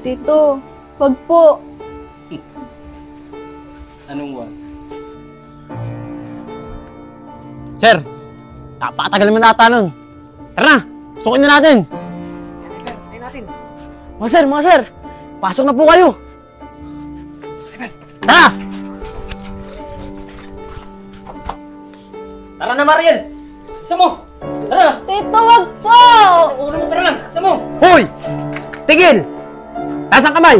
Tito, wag po. Anong wag? Sir, napakatagal naman nata nun. Tara na, sukin na natin. Tayo natin. Mga sir, pasok na po kayo. Tara! Tara na, Mariel! Isa mo! Tara! Tito, wag po! Una mo, tara na! Isa mo! Hoy! Tigil! Taas ang kamay!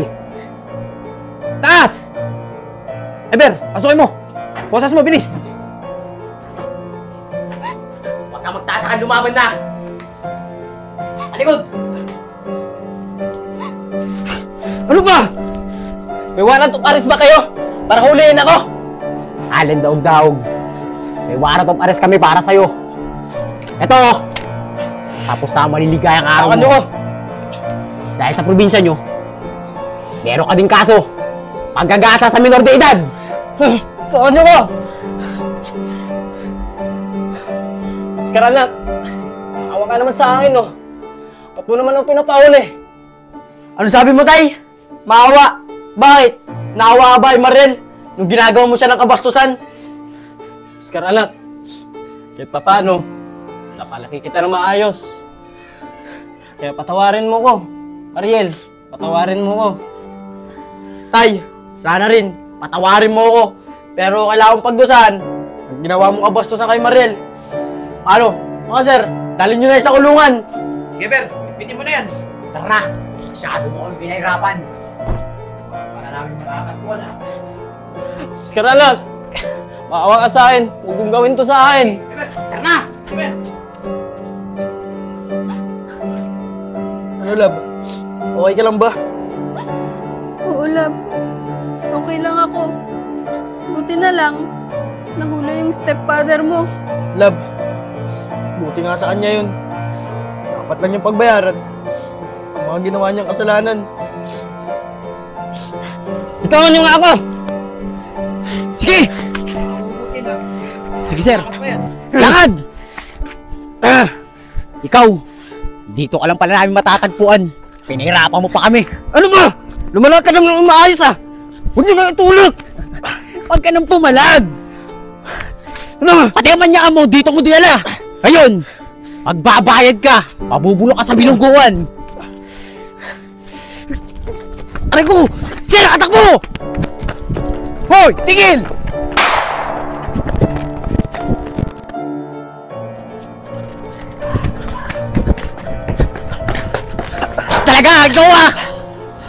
Taas! Eber, pasukin mo! Bosas mo, bilis! Huwag ka magtatakan, lumaban na! Alikod! Ano ba? May warrant of arrest ba kayo? Para huliin ako? Alin daog-daog. May warrant of arrest kami para sa'yo. Eto! Tapos na maliligayang araw mo. Ko. Dahil sa probinsya nyo, meron ka din kaso. Paggagasa sa minor de edad. Taon nyo ko! Oscar, anak. Awa ka naman sa akin, oh. Ba't mo naman ang pinapahuli? Ano sabi mo, tay? Maawa. Bakit? Naawa ka ba, Mariel? Nung ginagawa mo siya ng kabastusan? Oscar, anak. Kahit pa paano, napalaki kita ng maayos. Kaya patawarin mo ko. Mariel, patawarin mo ko. Tay, sana rin, patawarin mo ko. Pero kailangan pagdusahan. Ang ginawa mong kabastusan kay Mariel. Ano? Mga sir, dalhin nyo na sa kulungan. Sige, Ber. Pitin mo na yan. Tara na. Masyado mo kami pinahirapan. Para namin makakatuwa na. Oscar, anak. Maawa ka sa akin. Huwag mong gawin to sa akin. Tara na. Sige, Ber. Ano, love? Okay ka lang ba? Oo, love. Okay lang ako. Buti na lang, nahuli yung stepfather mo. Love, buti nga sa kanya yun. Dapat lang yung pagbayaran. Ang mga ginawa niyang kasalanan. Itawan niyo nga ako! Sige! Sige, sir. Lakad! Ikaw, dito ka lang pala namin matatagpuan. Pinahirapan mo pa kami. Ano ba? Lumalag ka naman ng maayos, ah! Huwag niyo na itulog! Huwag ka nang pumalag! Ano? Pati ang manyaka mo, dito mo dinala! Ngayon, magbabayad ka! Mabubulok ka sa bilungguan! Aray ko! Sir, atak mo! Hoy! Tigil! Talaga, gawa!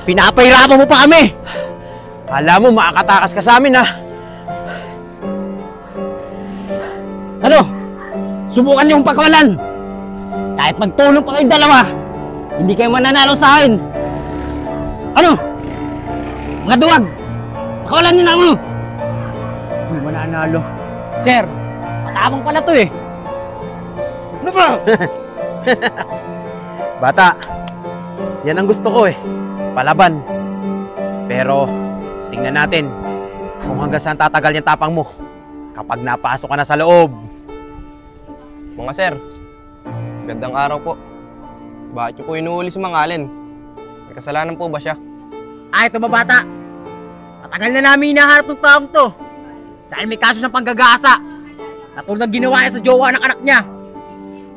Pinapahirapan mo pa kami! Alam mo, makakatakas ka sa amin, ha? Ano? Subukan niyong pagkawalan! Kahit magtulong pa kayong dalawa, hindi kayo mananalo sa akin! Ano? Mga duwag! Pakawalan niyo na mo! Hindi mananalo. Sir, matapang pala to eh! Ano ba? Bata, yan ang gusto ko eh. Palaban. Pero, tingnan natin kung hanggang saan tatagal yung tapang mo kapag napasok ka na sa loob. Mga sir, gandang araw po. Bakit niyo po inuuli si Mang Allen? May kasalanan po ba siya? Ay, ito ba bata? Matagal na namin hinaharap ng taong to. Dahil may kaso ng panggagasa. Natulad ng ginawa niya sa jowa ng anak niya.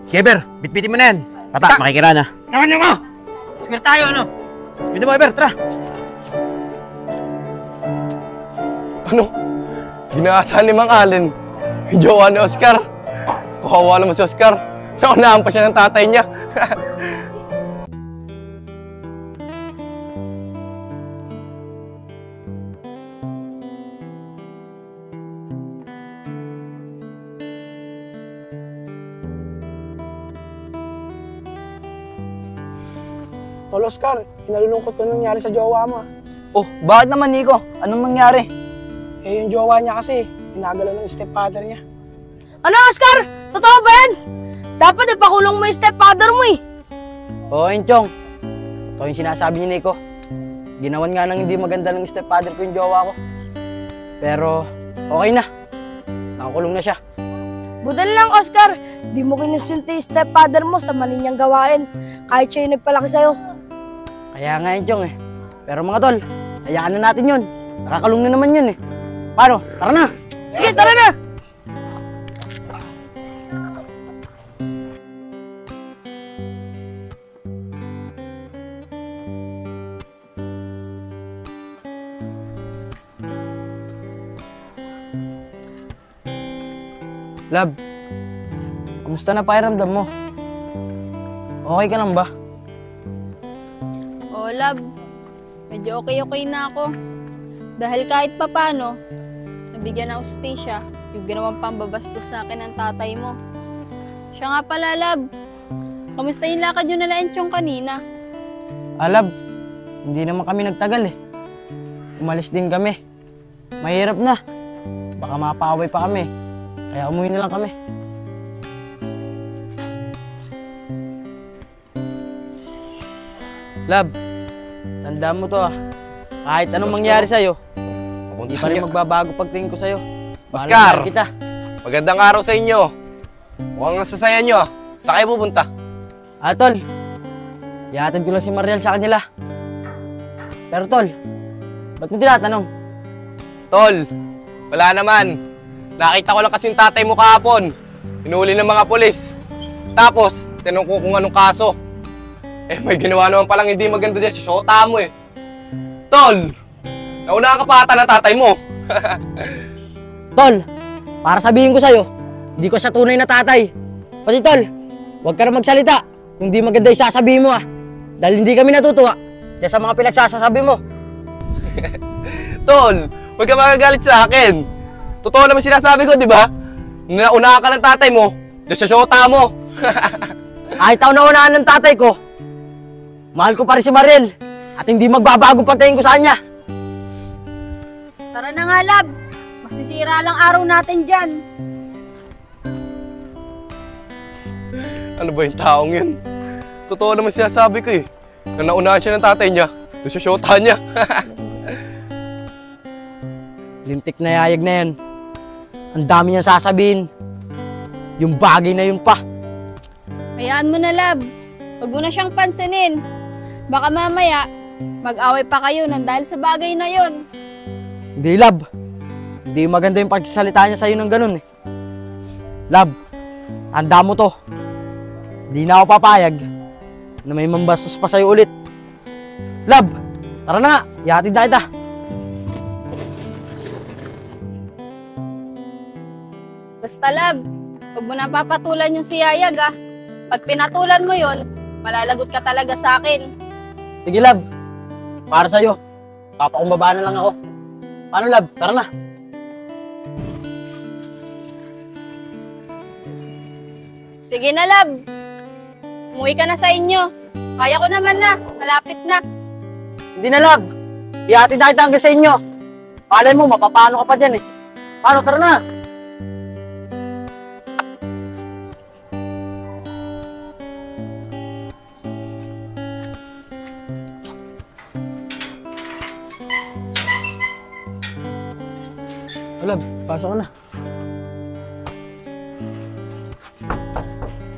Sige, Ber, bitbitin mo na yan. Bata, makikira na. Tawan niyo ko! Square tayo, ano? Dito mo, Ber, tara. Ano? Ginaasahan ni Mang Allen? Yung jowa ni Oscar? Kawawa naman si Oscar. Naunahan pa siya ng tatay niya. Tol Oscar, inalulungkot ko nangyari sa jowa mo. Oh, bakit naman, Nico? Anong nangyari? Eh, yung jowa niya kasi, inagalaw ng stepfather niya. Ano, Oscar? Totoo ba yan? Dapat ipakulong mo yung stepfather mo eh. Oo, Inchong. Ito yung sinasabi ni Nico. Ginawan nga ng hindi maganda ng stepfather ko yung jowa ko. Pero, okay na. Nakakulong na siya. Budal lang, Oscar. Di mo kinusinti yung stepfather mo sa mali niyang gawain. Kahit siya yung nagpalaki sa'yo. Kaya nga yun, Chong eh. Pero mga tol, hayaan na natin yun. Nakakalong na naman yun eh. Paano? Tara na! Sige, tara na! Lab, kamusta na pakiramdam mo? Okay ka lang ba? Oo, love. Medyo okay na ako. Dahil kahit papano, nabigyan ng hustisya yung ginawang pambabastos sa akin ng tatay mo. Siya nga pala, love. Kamusta yung lakad yun nila Enchong kanina? Lab, hindi naman kami nagtagal eh. Umalis din kami. Mahirap na. Baka mapaaway pa kami. Kaya umuwi na lang kami. Lab, tandaan mo to ah. Kahit anong mangyari sa'yo, hindi pa rin magbabago pagtingin ko sa'yo. Mahal na Oscar! mahal kita. Magandang araw sa inyo. Mukhang nasasaya nyo ah. Saan kayo pupunta? Tol, ihatid ko lang si Mariel sa kanila. Pero tol, ba't mo tinatanong? Tol, wala naman. Nakita ko lang kasing tatay mo kahapon. Hinuli ng mga polis. Tapos, tinanong ko kung anong kaso. Eh, may ginawa naman palang hindi maganda dyan si Shota mo eh. Tol, nauna ka pa ata ng tatay mo. Tol, para sabihin ko sa'yo, hindi ko siya tunay na tatay. Pati tol, huwag ka na magsalita kung di maganda yung sasabihin mo ah. Dahil hindi kami natutuwa dyan sa mga pinagsasasabi mo. Tol, huwag ka magagalit sa akin. Totoo naman sinasabi ko, di ba? Nauna ka ng tatay mo, dyan sa Shota mo. Kahit ako naunaan ng tatay ko, mahal ko pa rin si Mariel at hindi magbabago patayin ko sa kanya. Tara na nga, love. Masisira lang araw natin dyan. Ano ba yung taong yun? Totoo naman sinasabi ko eh. Na naunahan siya ng tatay niya, doon sa Shota niya. Lintik na yayag na yan. Ang dami niyang sasabihin. Yung bagay na yun pa. Hayaan mo na, love. Huwag mo na siyang pansinin. Baka mamaya, mag-away pa kayo nang dahil sa bagay na yun. Hindi, love. Hindi maganda yung pagsasalita niya sa'yo ng ganun eh. Love, tanda mo to. Hindi na ako papayag na may mambastos pa sa'yo ulit. Love, tara na nga. Ihatid na kita. Basta, love, huwag mo na papatulan yung si Yayag, ah. Pag pinatulan mo yon, malalagot ka talaga sa akin. Sige, love. Para sa'yo. Papakumbaba na lang ako. Paano, love? Tara na. Sige na, love. Umuwi ka na sa inyo. Kaya ko naman na. Malapit na. Hindi na, love. Ihatid na kita hanggang sa inyo. Palay mo, mapapano ka pa dyan eh. Paano? Tara na. Love, pasok ka na.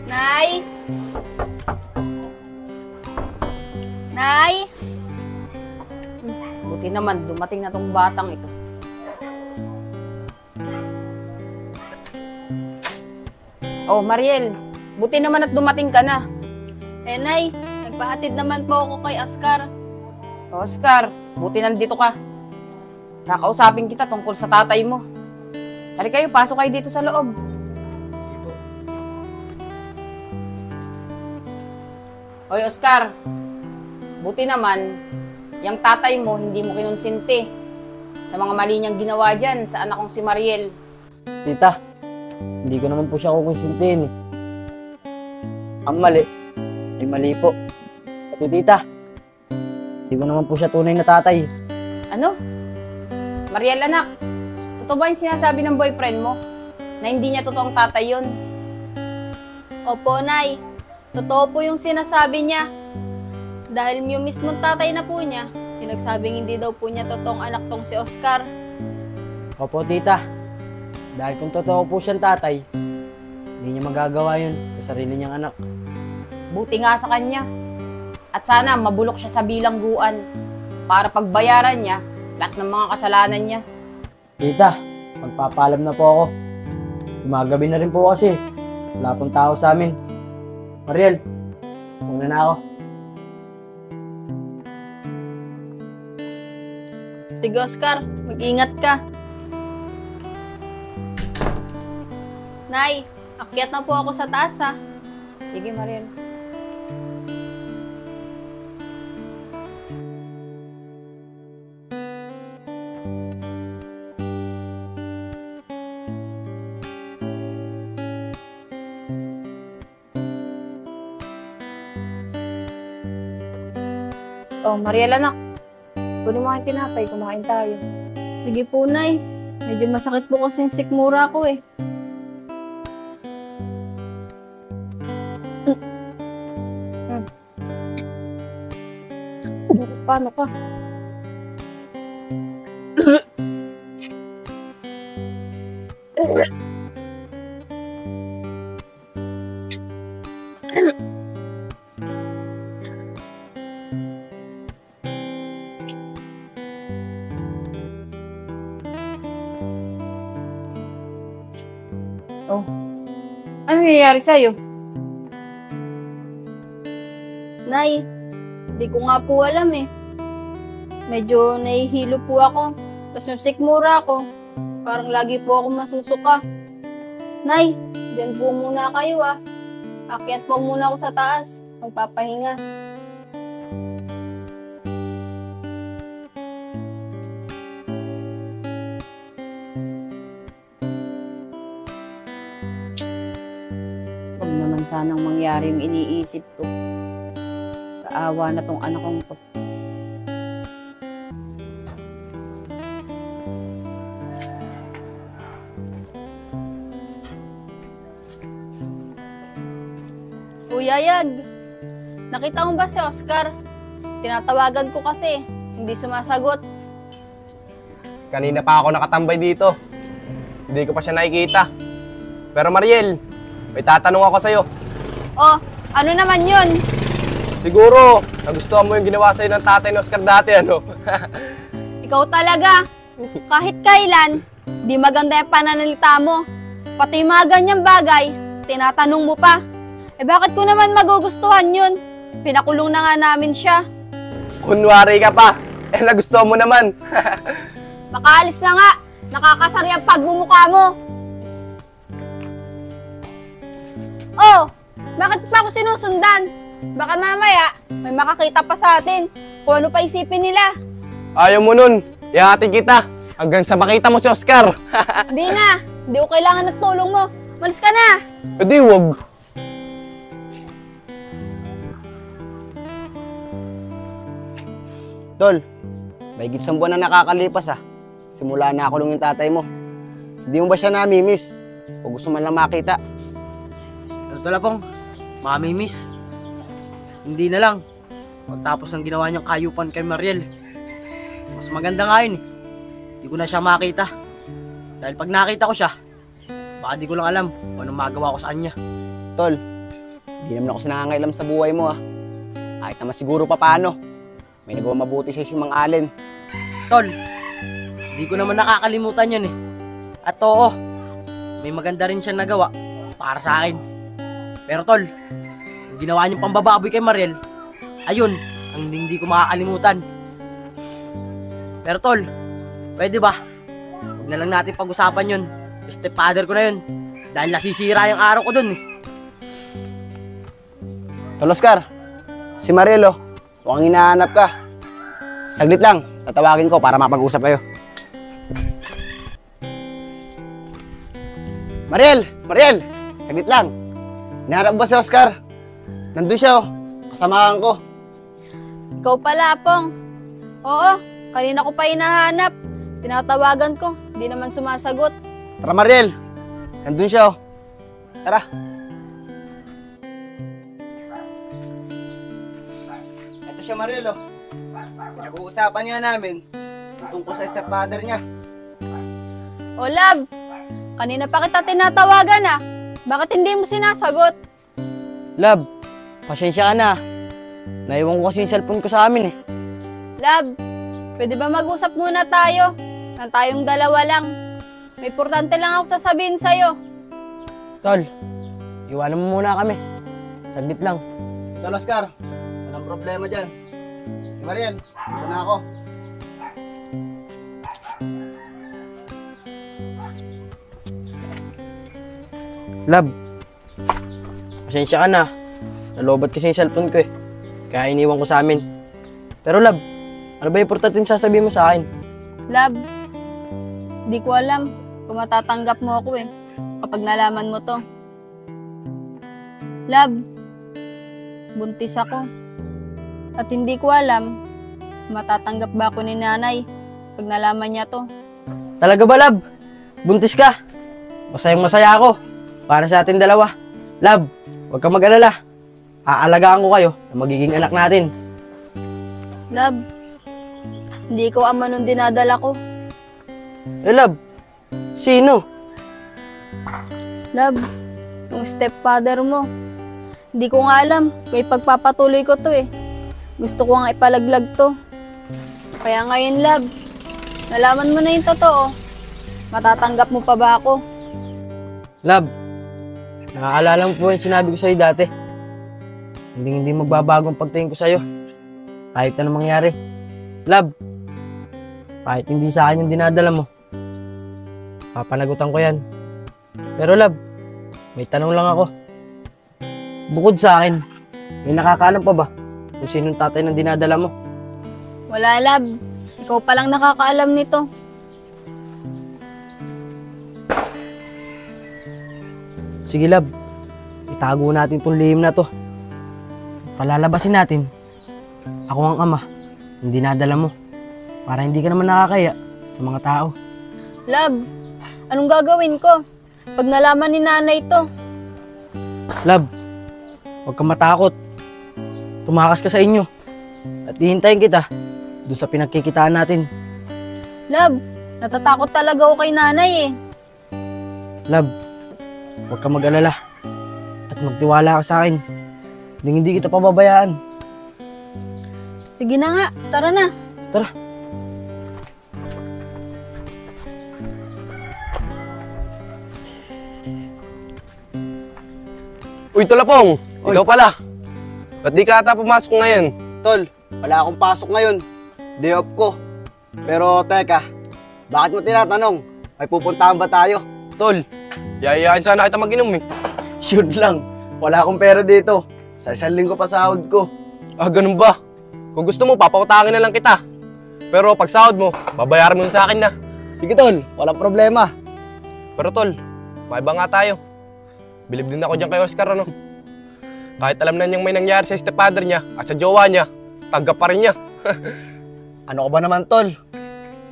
Nay? Nay? Buti naman, dumating na tong batang ito. Oh, Mariel, buti naman at dumating ka na. Eh, Nay, nagpahatid naman po ako kay Oscar. Oscar, buti nandito ka. Kakausapin kita tungkol sa tatay mo. Tari kayo, pasok kayo dito sa loob. Hoy, Oscar, buti naman, yung tatay mo hindi mo kinonsinti sa mga mali niyang ginawa dyan sa anak kong si Mariel. Tita, hindi ko naman po siya kukonsintihin eh. Ang mali, ay mali po. Pati tita, hindi ko naman po siya tunay na tatay. Ano? Mariel, anak, totoo ba yung sinasabi ng boyfriend mo na hindi niya totoong tatay yun? Opo, Nay. Totoo po yung sinasabi niya. Dahil yung mismong tatay na po niya, yung nagsabing hindi daw po niya totoong anak tong si Oscar. Opo, tita. Dahil kung totoo po siyang tatay, hindi niya magagawa yun sa sarili niyang anak. Buti nga sa kanya. At sana mabulok siya sa bilangguan para pagbayaran niya lahat ng mga kasalanan niya. Tita, magpapaalam na po ako. Gumagabi na rin po kasi. Wala pong tao sa amin. Mariel, una na ako. Sige, Oscar. Mag-ingat ka. Nay, akyat na po ako sa taas, ha. Sige, Mariel. Oh, Mariel anak. Kunin mo ang tinapay, kumain tayo. Sige po, Nay. Medyo masakit po kasi yung sikmura ko, eh. Paano ka? Oh. Ano nangyayari sa'yo? Nay, di ko nga po alam, eh. Medyo nahihilo po ako. Tapos yung sikmura ko, parang lagi po ako masusuka. Nay, dyan po muna kayo, ah. Akyat po muna ako sa taas. Magpapahinga. Huwag naman sanang mangyari yung iniisip ko. Kaawa na tong anak kong to. Uyayag, nakita mo ba si Oscar? Tinatawagan ko kasi, hindi sumasagot. Kanina pa ako nakatambay dito. Hindi ko pa siya nakikita. Pero Mariel, may tatanong ako sa'yo. Oh, ano naman yun? Siguro, nagustuhan mo yung ginawa sa'yo ng tatay ni Oscar dati, ano? Ikaw talaga, kahit kailan, di maganda yung pananalita mo. Pati yung mga ganyang bagay, tinatanong mo pa. Eh bakit ko naman magugustuhan yun? Pinakulong na nga namin siya. Kunwari ka pa. Eh, nagustuhan mo naman. Makaalis na nga, nakakasari ang pagmumukha mo. Oh, bakit pa ako sinusundan? Baka mamaya, may makakita pa sa atin. Kung ano pa isipin nila. Ayaw mo nun. Ihatid kita. Hanggang sa makita mo si Oscar. Hindi na, hindi ko kailangan ng tulong mo. Malis ka na. E di, wag. Tol, may gitsang buwan na nakakalipas ah. Simula na ako yung tatay mo. Hindi mo ba siya namimiss? O gusto man lang makita? Ano tala pong, mamimiss. Hindi na lang. Pagtapos ng ginawa niyang kayupan kay Mariel. Mas maganda nga yun eh. Hindi ko na siya makita. Dahil pag nakita ko siya, baka di ko lang alam kung anong magawa ko sa kanya. Tol, hindi naman ako sinangangailam sa buhay mo ah. Kahit naman siguro pa paano. May nagawa mabuti siya si Mang Allen. Tol, di ko naman nakakalimutan yun eh. At oo, may maganda rin siya nagawa para sa akin. Pero tol, yung ginawa niyang pambababoy kay Mariel, ayun, ang hindi ko makakalimutan. Pero tol, pwede ba? Huwag na lang natin pag-usapan yun. Stepfather ko na yun. Dahil nasisira yung araw ko dun eh. Tol Oscar, si Mariel oh. Mukhang hinahanap ka. Saglit lang, tatawagin ko para mapag-usap kayo. Mariel! Mariel! Saglit lang. Hinahanap ba si Oscar? Nandun siya oh. Kasamahan ko. Ikaw pala, Pong. Oo, kanina ko pa hinahanap. Tinatawagan ko, hindi naman sumasagot. Tara Mariel. Nandun siya oh. Tara. Ito siya Mariel oh. Pinag-uusapan niya namin tungkol sa stepfather niya. O, Lab, kanina pa kita tinatawagan, ah. Bakit hindi mo sinasagot? Love, pasensya ka na. Naiwan ko kasi yung cellphone ko sa amin eh. Love, pwede ba mag-usap muna tayo? Nang tayong dalawa lang. May importante lang ako sasabihin sa'yo. Tol, iwanan mo muna kami. Saglit lang. Tol, Oscar, walang problema dyan. Mariel, ito na ako. Love, pasensya ka na. Nalobat kasi yung cellphone ko eh. Kaya iniwan ko sa amin. Pero love, ano ba yung importante yung sasabihin mo sa akin? Love, di ko alam kung matatanggap mo ako eh, kapag nalaman mo to. Love, buntis ako. At hindi ko alam kung matatanggap ba ako ni nanay pag nalaman niya to. Talaga ba, love? Buntis ka? Masayang masaya ako. Para sa atin dalawa. Love, huwag kang mag-alala. Aalagaan ko kayo na magiging anak natin. Love, hindi ko ama nung dinadala ko. Eh, love, sino? Love, yung stepfather mo. Hindi ko nga alam kung ipagpapatuloy ko to eh. Gusto ko nga ipalaglag to. Kaya ngayon, love, nalaman mo na yung totoo. Matatanggap mo pa ba ako? Love, nakakaalala mo po yung sinabi ko sa'yo dati. Hindi magbabago ang pagtingin ko sa'yo. Kahit anong mangyari. Love, kahit hindi sa akin yung dinadala mo, papanagutan ko yan. Pero love, may tanong lang ako. Bukod sa akin, may nakakaalam pa ba kung sinong tatay ng dinadala mo? Wala, love. Ikaw pa lang nakakaalam nito. Sige love, itago natin tong lihim na to. Palalabasin natin, ako ang ama, hindi dinadala mo. Para hindi ka naman nakakaya sa mga tao. Love, anong gagawin ko pag nalaman ni nanay to? Love, huwag kang matakot. Tumakas ka sa inyo. At hihintayin kita doon sa pinagkikitaan natin. Love, natatakot talaga ako kay nanay eh. Love, huwag kang mag-alala. At magtiwala ka sa akin. Hindi kita pababayaan. Sige na nga, tara na. Tara. Uy, Tulapong! Ikaw pala. Ba't di ka ata pumasok ngayon? Tol, wala akong pasok ngayon. Day off ko. Pero teka, bakit mo tinatanong? May pupuntahan ba tayo? Tol, yayayain sana kita mag-inom eh. Sure lang, wala akong pera dito. Sa isang linggo pa sahod ko. Ah, ganun ba? Kung gusto mo, papautangin na lang kita. Pero pag sahod mo, babayaran mo na sa akin na. Sige tol, walang problema. Pero tol, maiba nga tayo. Bilib din ako dyan kay Oscar, ano? Kahit alam na niyang may nangyari sa stepfather niya at sa jowa niya, tanggap pa rin niya. Ano ka ba naman tol?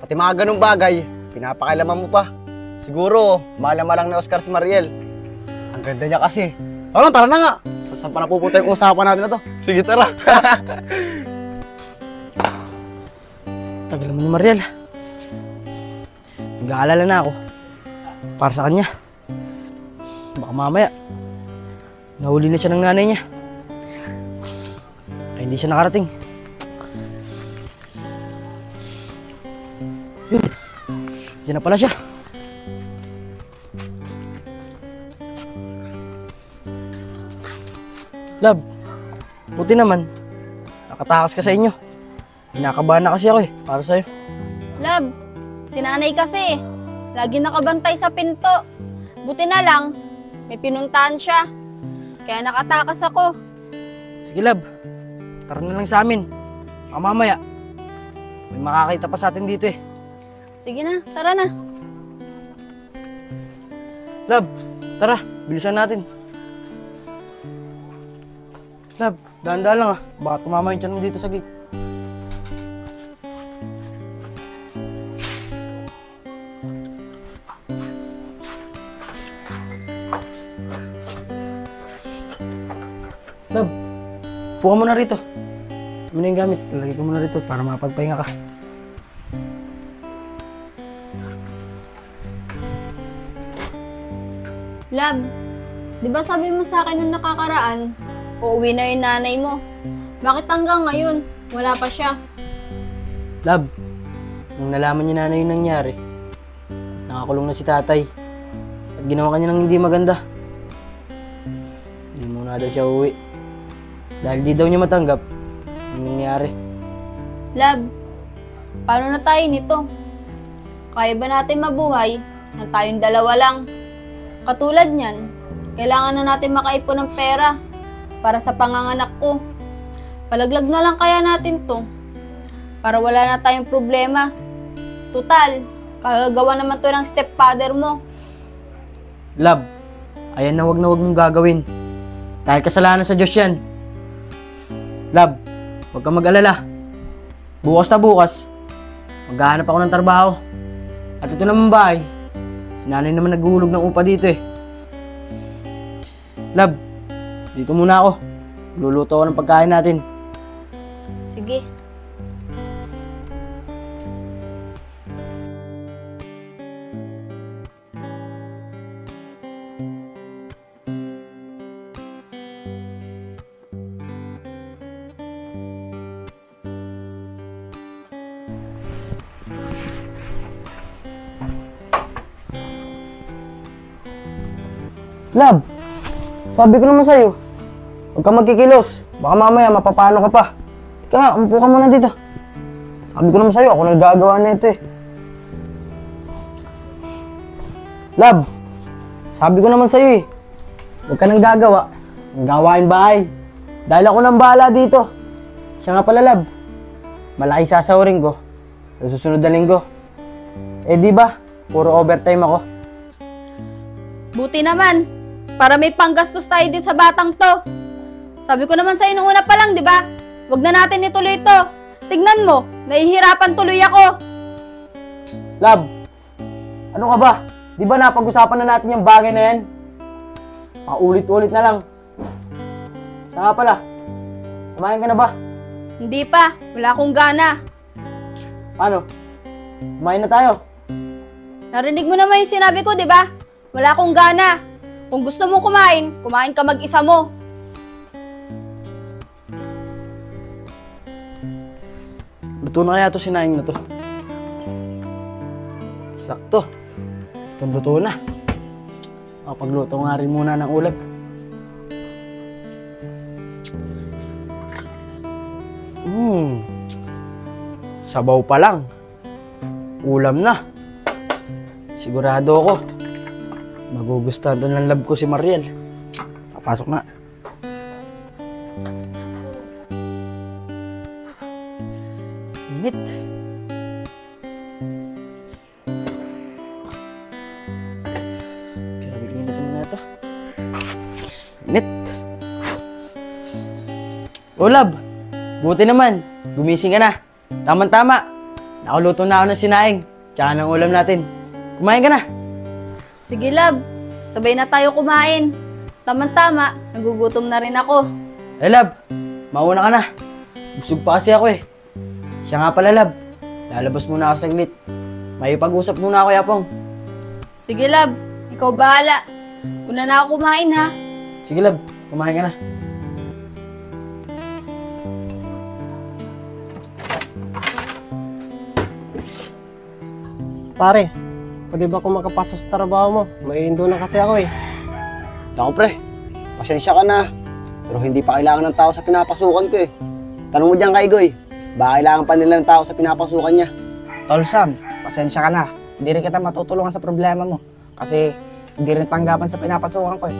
Pati mga ganung bagay, pinapakailaman mo pa. Siguro, malama lang ni Oscar si Mariel. Ang ganda niya kasi. Tara na nga. Saan pa napupunta yung usapan natin na to? Sige, tara. Tagal naman ni Mariel. Nag-aalala na ako. Para sa kanya. Baka mamaya, nahuli na siya ng nanay niya. Ay, hindi siya nakarating. Yun. Diyan na pala siya. Love, buti naman. Nakatakas ka sa inyo. Kinakabahan na kasi ako eh, para sa'yo. Love, si nanay kasi, lagi nakabantay sa pinto. Buti na lang, may pinuntahan siya. Kaya nakatakas ako. Sige love, tara na lang sa amin. Baka mamaya, may makakita pa sa atin dito eh. Sige na, tara na. Love, tara, bilisan natin. Love, dahan-dahan lang ah. Baka tumama yung tiyan mo dito sa gate. Love, puka mo na rito. Ano na yung gamit? Lagay ko muna rito para makapagpahinga ka. Love, di ba sabi mo sa akin nung nakakaraan, uuwi na yung nanay mo. Bakit hanggang ngayon? Wala pa siya. Lab, nung nalaman niya na yung nangyari, nakakulong na si tatay. At ginawa kanya ng hindi maganda. Hindi muna daw siya uwi. Dahil di daw niya matanggap ang nangyari. Lab, paano na tayo nito? Kaya ba natin mabuhay na tayong dalawa lang? Katulad niyan, kailangan na natin makaipon ng pera para sa panganganak ko. Palaglag na lang kaya natin to para wala na tayong problema. Tutal, kagagawa naman to ng stepfather mo. Lab, ayan na wag mong gagawin. Dahil kasalanan sa Diyos yan. Lab, huwag kang mag-alala. Bukas na bukas, maghahanap ako ng trabaho. At ito naman bahay, si nanay naman naghulog ng upa dito eh. Lab, dito muna ako. Luluto ako ng pagkain natin. Sige. Lab, sabi ko naman sa'yo, huwag kang magkikilos. Baka mamaya mapapano ka pa. Kaya, umupo ka muna dito. Sabi ko naman sa'yo, ako nagagawa na ito eh. Lab, sabi ko naman sa'yo eh, huwag ka nang gagawa. Ang gawain bahay. Dahil ako nang bahala dito. Siya nga pala, Lab, malaki sasawarin ko sa susunod na linggo. Eh di ba, puro overtime ako. Buti naman, para may panggastos tayo din sa batang to. Sabi ko naman sa'yo nung una pa lang, di ba? Huwag na natin ituloy ito. Tignan mo, nahihirapan tuloy ako. Lab, ano ka ba? Di ba napag-usapan na natin yung bagay na yan? Paulit-ulit na lang. Siya nga pala, kumain ka na ba? Hindi pa, wala akong gana. Ano? Kumain na tayo. Narinig mo naman yung sinabi ko, di ba? Wala akong gana. Kung gusto mong kumain, kumain ka mag-isa mo. Luto na kaya to sinaing na to. Sakto. Itong luto na. Pagluto nga rin muna ng ulam. Sabaw pa lang. Ulam na. Sigurado ako, magugustuhan doon ng lab ko si Mariel. Papasok na. Init. Pinag-init mo na ito. Init. O lab, buti naman. Gumising ka na. Tama-tama. Nakuluto na ako ng sinaing. Tsaka ng ulam natin. Kumain ka na. Sige, lab. Sabay na tayo kumain. Tama-tama, nagugutom na rin ako. Eh, lab, mauna ka na. Busog pa kasi ako eh. Siya nga pala, lab. Lalabas muna ako saglit. May pag-usap muna ako, Yapong. Sige, lab. Ikaw bahala. Una na ako kumain, ha? Sige, lab. Kumain ka na. Pare, pwede ba kung makapasok sa trabaho mo? May indo na kasi ako eh. Naku pre, pasensya ka na. Pero hindi pa kailangan ng tao sa pinapasukan ko eh. Tanong mo dyan kay Goy, baka kailangan pa nila ng tao sa pinapasukan niya. Tol Sam, pasensya ka na. Hindi rin kita matutulungan sa problema mo. Kasi hindi rin tanggapan sa pinapasukan ko eh.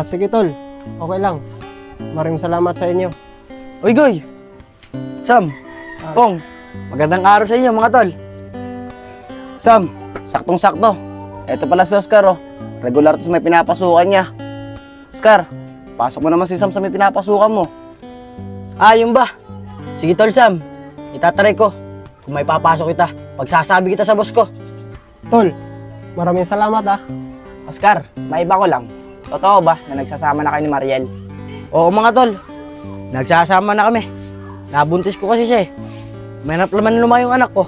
Sige tol, okay lang. Maraming salamat sa inyo. Uy, Goy! Sam! Pong! Magandang araw sa inyo, mga tol. Sam, saktong-sakto. Eto pala si Oscar oh. Regular to sa may pinapasukan niya. Oscar, pasok mo naman si Sam sa may pinapasukan mo. Yun ba? Sige, Tol Sam. Itatry ko. Kung may papasok kita, pagsasabi kita sa boss ko. Tol, maraming salamat ah. Oscar, maiba ko lang. Totoo ba na nagsasama na kayo ni Mariel? Oo mga tol. Nagsasama na kami. Nabuntis ko kasi siya eh. May naplaman lumaki yung anak ko.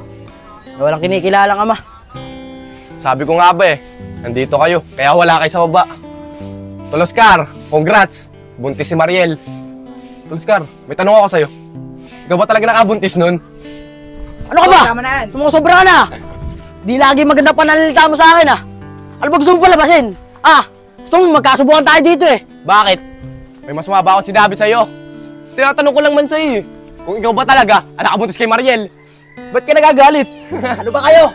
Na walang kinikilalang ama. Sabi ko nga ba eh, nandito kayo, kaya wala kayo sa baba. Tol Oscar, congrats! Buntis si Mariel. Tol Oscar, may tanong ako sa'yo. Ikaw ba talaga nakabuntis nun? Ano ka ba? Tama na yan. Sumusobra ka na! Di lagi maganda pananalita mo sa akin Ano ba gusto mo palabasin? Gusto mo magkasubukan tayo dito Bakit? May mas mababa akong sinabi sa'yo. Tinatanong ko lang man sa'yo kung ikaw ba talaga ang nakabuntis kay Mariel. Ba't ka nagagalit? Ano ba kayo?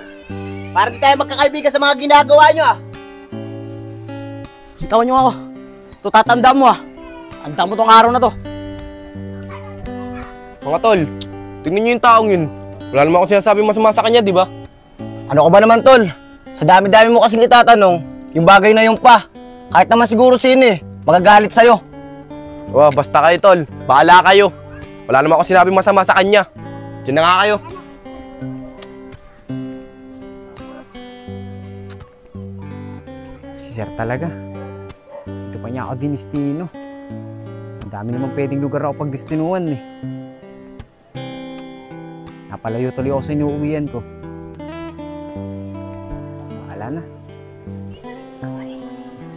Para di tayo magkakaibigan sa mga ginagawa nyo Bitawan nyo ako. Ito tatandaan mo Tandaan mo tong araw na to. Mga tol, tingnan niyo yung taong yun. Wala naman akong sinasabi masama sa kanya, di ba? Ano ka ba naman, tol? Sa dami-dami mo kasing itatanong, yung bagay na yung pa. Kahit naman siguro sino magagalit sa'yo. Basta kayo, tol. Bahala kayo. Wala naman akong sinabi masama sa kanya. Diyan na nga kayo. Si Sir talaga. Ito pa niya ako dinistino. Ang dami naman pwedeng lugar ako pagdestinuhan Napalayo tuloy ako sa inuuwian ko. Wala na.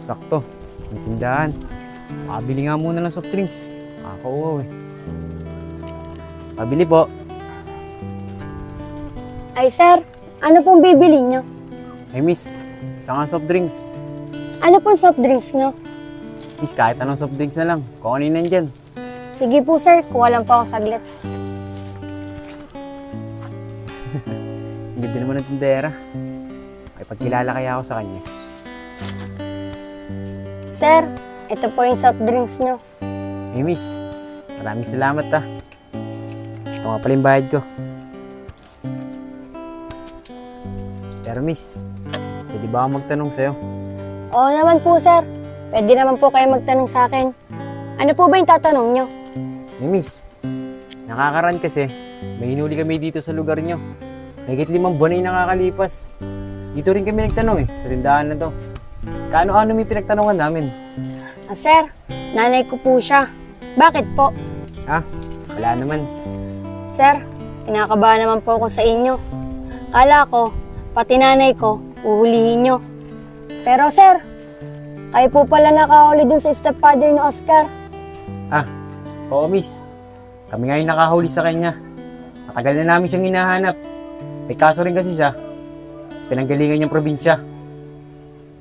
Sakto. Ang tindahan. Makabili nga muna ng soft drinks. Nakakauwaw Pabili po. Ay sir, ano pong bibili nyo? Ay miss, isang soft drinks. Ano pong soft drinks nyo? Miss, kahit anong soft drinks na lang. Kung ano yun nandyan. Sige po sir, kuha lang po ako saglit. Ang ganda naman ng tindera. May pagkilala kaya ako sa kanya. Sir, ito po yung soft drinks nyo. Hey miss, maraming salamat Ito nga pala yung bayad ko. Pero miss, pwede ba ako magtanong sa'yo? Oo naman po sir, pwede naman po kayo magtanong sa akin. Ano po ba yung tatanong nyo? Hey miss, nakakaraan kasi, may hinuli kami dito sa lugar nyo. Higit 5 buwan na yung nakakalipas. Dito rin kami nagtanong sa tindahan na to. Kaano-ano may pinagtanungan namin? Sir, nanay ko po siya. Bakit po? Wala naman. Sir, kinakabahan naman po ako sa inyo. Kala ko, pati nanay ko, uhulihin nyo. Pero sir, kayo po pala nakahuli dun sa stepfather ni Oscar. Oo miss, kami nga yung nakahuli sa kanya. Matagal na namin siyang hinahanap. May kaso rin kasi siya sa pinanggalingan niyang probinsya.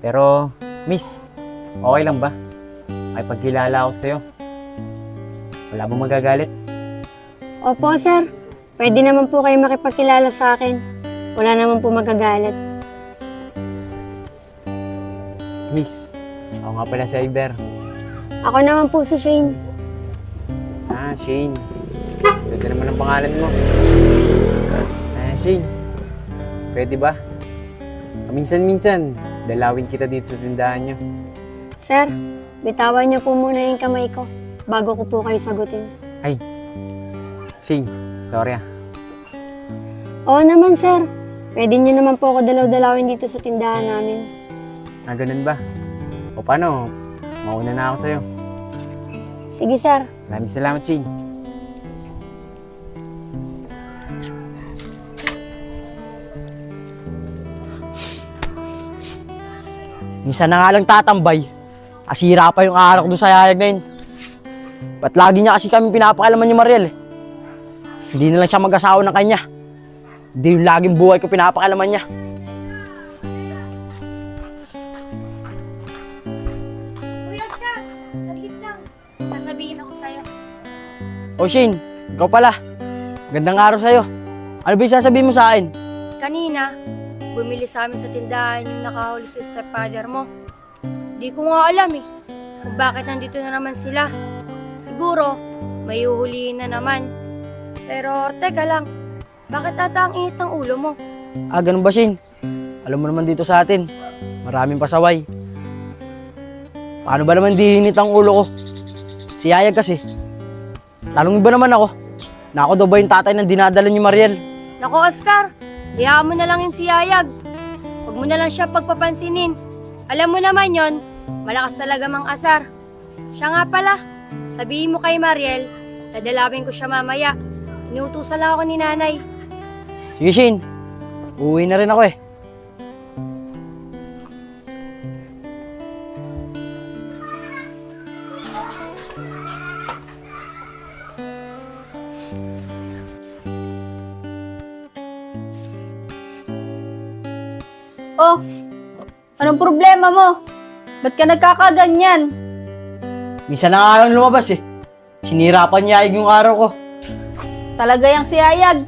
Pero, miss, okay lang ba? May pagkilala ako sa'yo. Wala bang magagalit? Opo sir, pwede naman po kayo makipagkilala sa akin. Wala naman po magagalit. Miss, ako nga pala si Iber. Ako naman po si Shane. Shane. Ganda naman ang pangalan mo. Shane, pwede ba? Minsan-minsan, dalawin kita dito sa tindahan niyo. Sir, bitawan niyo po muna yung kamay ko bago ko po kayo sagutin. Shane, sorry Oo naman sir, pwede niyo naman po ako dalaw-dalawin dito sa tindahan namin. Ganun ba? O paano? Mauna na ako sa'yo. Sige sir. Maraming salamat, Shane. Minsan na nga lang tatambay. Asira pa yung araw ko doon sa yayag na yun. Ba't lagi niya kasi kami pinapakalaman ni Mariel Hindi na lang siya mag-asawa ng kanya. Hindi yung laging buhay ko pinapakalaman niya. Kuya Oscar, saglit lang. Sasabihin ako sa'yo. Shane, ikaw pala. Gandang araw sa'yo. Ano ba yung sasabihin mo sa akin? Kanina, bumili sa amin sa tindahan yung nakahuli sa stepfather mo. Di ko nga alam kung bakit nandito na naman sila. Siguro, may uhulihin na naman. Pero teka lang, bakit ata ang init ng ulo mo? Ganun ba, Shane? Alam mo naman dito sa atin, maraming pasaway. Paano ba naman di init ang ulo ko? Si Yayag kasi. Tanongin ba naman ako, na ako daw ba yung tatay ng dinadala ni Mariel? Naku Oscar, hayaan mo na lang yung si Yayag. Huwag mo na lang siya pagpapansinin. Alam mo naman yon, malakas talaga mang asar. Siya nga pala, sabihin mo kay Mariel, dadalawin ko siya mamaya. Inuutusan lang ako ni nanay. Sige, Shane. Uuwi na rin ako Oh, anong problema mo? Ba't ka nagkakaganyan? Minsan na nga lang lumabas eh. Sinira pa niya yung araw ko. Talaga yang si Ayag.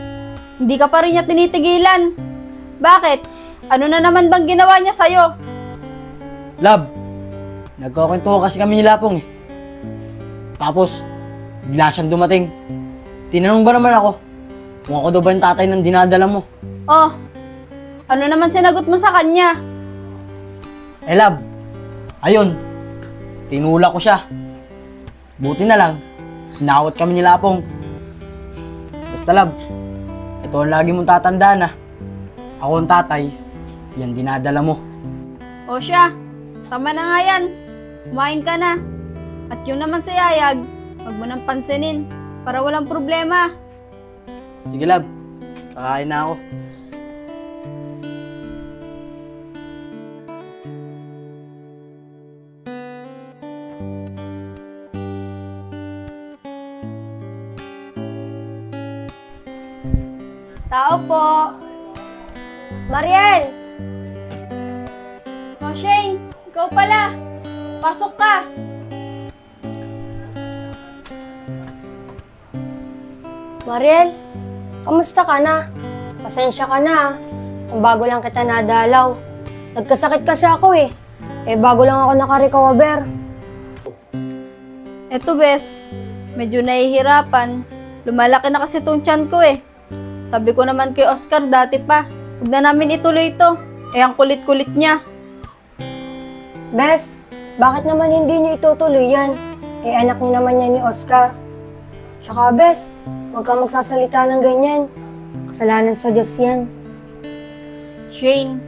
Hindi ka pa rin niya tinitigilan. Bakit? Ano na naman bang ginawa niya sa'yo? Love, nagkukwentuhan kasi kami ni Lapong eh. Tapos, bigla siyang dumating. Tinanong ba naman ako kung ako daw ba yung tatay ng dinadala mo? Oh, ano naman sinagot mo sa kanya? Eh love, ayun, tinulak ko siya. Buti na lang, hinawat kami ni Lapong. Basta love, ito ang lagi mong tatandaan ah. Ako ang tatay, yan dinadala mo. O siya, tama na nga yan. Kumain ka na. At yun naman si Ayag, wag mo nang pansinin para walang problema. Sige love, kakain na ako. Tao po. Mariel! O Shane, ikaw pala. Pasok ka. Mariel, kamusta ka na? Pasensya ka na. Kung bago lang kita nadalaw. Nagkasakit kasi ako eh. Bago lang ako naka-recover. Eto bes, medyo nahihirapan. Lumalaki na kasi tong tiyan ko eh. Sabi ko naman kay Oscar dati pa, huwag na namin ituloy ito. Ang kulit-kulit niya. Bes, bakit naman hindi niyo itutuloy yan? Anak niyo naman yan ni Oscar. Tsaka Bes, huwag kang magsasalita ng ganyan. Kasalanan sa Diyos yan. Shane,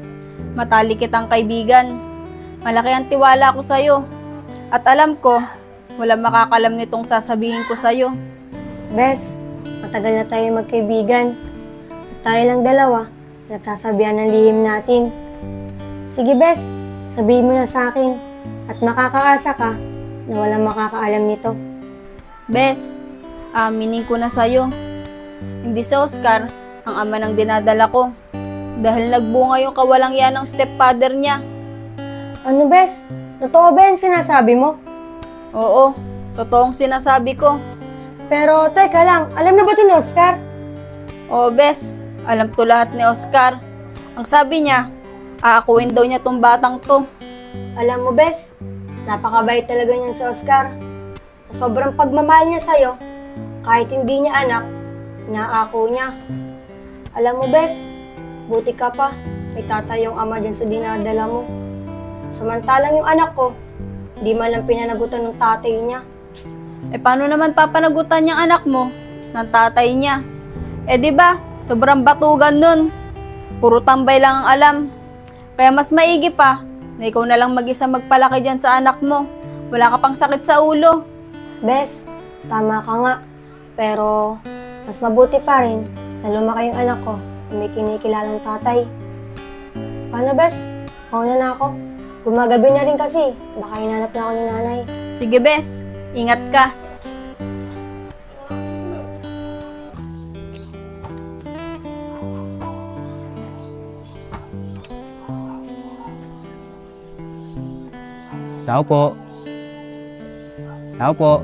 matali kitang kaibigan. Malaki ang tiwala ko sa'yo. At alam ko, walang makakalam nitong sasabihin ko sa'yo. Bes, matagal na tayo magkaibigan. At tayo lang dalawa, nagsasabihan ng lihim natin. Sige Bes, sabihin mo na sa akin at makakaasa ka na walang makakaalam nito. Bes, aminin ko na sa'yo. Hindi si Oscar ang ama ng dinadala ko. Dahil nagbunga yung kawalang yan ng stepfather niya. Ano Bes? Totoo ba yung sinasabi mo? Oo, totoong sinasabi ko. Pero teka lang, alam na ba ito ni Oscar? Oo, Bes. Alam to lahat ni Oscar. Ang sabi niya, aakuin daw niya tong batang to. Alam mo, Bes, napakabait talaga niyan si Oscar. Sobrang pagmamahal niya sa'yo, kahit hindi niya anak, inaako niya. Alam mo, Bes, buti ka pa, may tatay yung ama dyan sa dinadala mo. Samantalang yung anak ko, di man lang pinanagutan ng tatay niya. Paano naman papanagutan niyang anak mo ng tatay niya? Di ba, sobrang batugan nun. Puro tambay lang ang alam. Kaya mas maigi pa na ikaw na lang mag-isa magpalaki dyan sa anak mo. Wala ka pang sakit sa ulo. Bes, tama ka nga. Pero, mas mabuti pa rin na lumaki yung anak ko na may kinikilalang tatay. Paano, Bes? Mauna na ako. Gumagabi na rin kasi. Baka hinanap na ako ni nanay. Sige, Bes. Ingat ka. Tao po. Tao po.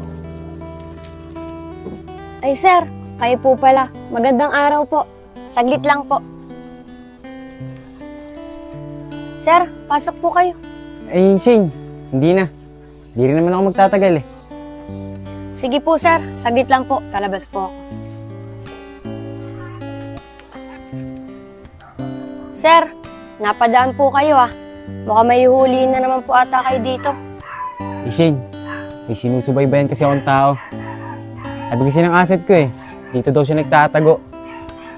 Ay, sir. Kayo po pala. Magandang araw po. Saglit lang po. Sir, pasok po kayo. Eh, Shane, hindi na. Hindi rin naman ako magtatagal eh. Sige po, sir. Saglit lang po. Kalabas po ako. Sir, napadaan po kayo ah. Mukhang may huhulihin na naman po ata kayo dito. Eh, Shane, may sinusubaybayan kasi akong tao. Sabi kasi ng asset ko eh, dito daw siya nagtatago.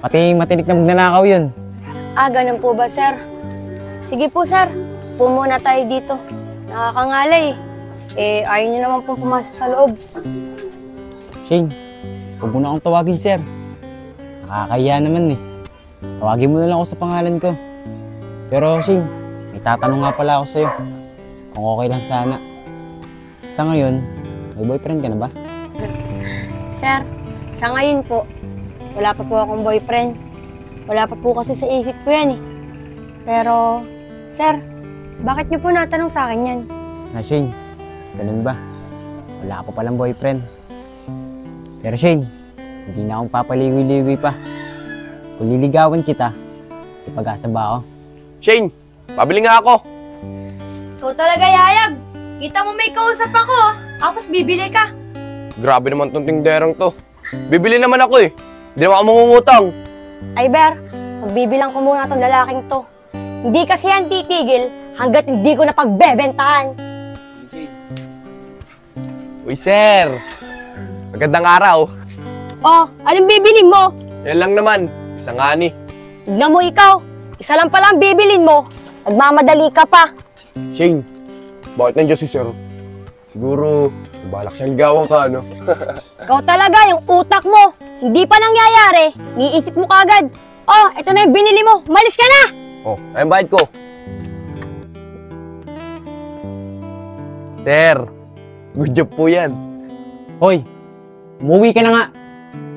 Pati matinik na magnanakaw yun. Ah, ganun po ba, sir? Sige po, sir. Upo muna tayo dito. Nakakangalay eh. Ayaw niyo naman pong pumasok sa loob. Shane, huwag mo na akong tawagin, sir. Nakakahiya naman eh. Tawagin mo na lang ako sa pangalan ko. Pero, Shane, may tatanong nga pala ako sa'yo. Kung okay lang sana. Sa ngayon, may boyfriend ka na ba? Sir, sa ngayon po, wala pa po akong boyfriend. Wala pa po kasi sa isip ko yan eh. Pero, Sir, bakit niyo po natanong sa akin yan? Na Shane, ganun ba? Wala pa palang boyfriend. Pero Shane, hindi na akong papaligoy-ligoy pa. Kung liligawan kita, ipag-asa ba ako? Shane, pabili nga ako. Ikaw talaga, Yayag. Kita mo may kausap ako, tapos bibili ka. Grabe naman tong tinderang to. Bibili naman ako eh. Hindi naman ako mangungutang. Ay, Ber, magbibilang ko muna tong lalaking to. Hindi kasi yan titigil hanggat hindi ko napagbebentahan. Uy, sir. Magandang araw. Oh, anong bibilin mo? Yan lang naman. Isang ani. Tignan mo ikaw. Isa lang pala ang bibilin mo. Nagmamadali ka pa. Shane, bakit nandiyan si sir? Siguro, balak siyang ligawan ka, no? Ikaw talaga, yung utak mo. Hindi pa nangyayari. Niisip mo kagad. Oh, ito na yung binili mo. Malis ka na! Oh, ayun bayad ko. Sir, good job po yan. Hoy, umuwi ka na nga.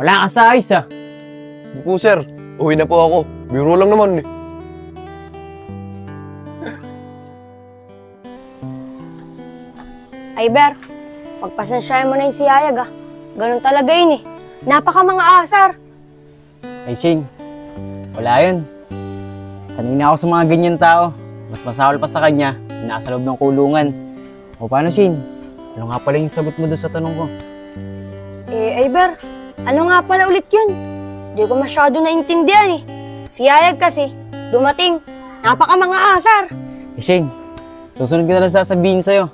Wala ka sa ayos ah. Hindi po, sir. Uwi na po ako. Biro lang naman eh. Ay, Ber, pagpasensyahan mo na yung si Yayag, ah. Ganun talaga yun, eh. Napaka mga asar. Ay Shane, wala yun. Sanay na ako sa mga ganyan tao. Mas masahol pa sa kanya, nasa loob ng kulungan. O paano Shane? Ano nga pala yung sagot mo doon sa tanong ko? Eh, ay, Ber, ano nga pala ulit yun? Di ko masyado naintindihan, eh. Si Yayag kasi, dumating. Napaka mga asar. Eh Shane, susunod ko na lang sasabihin sa'yo.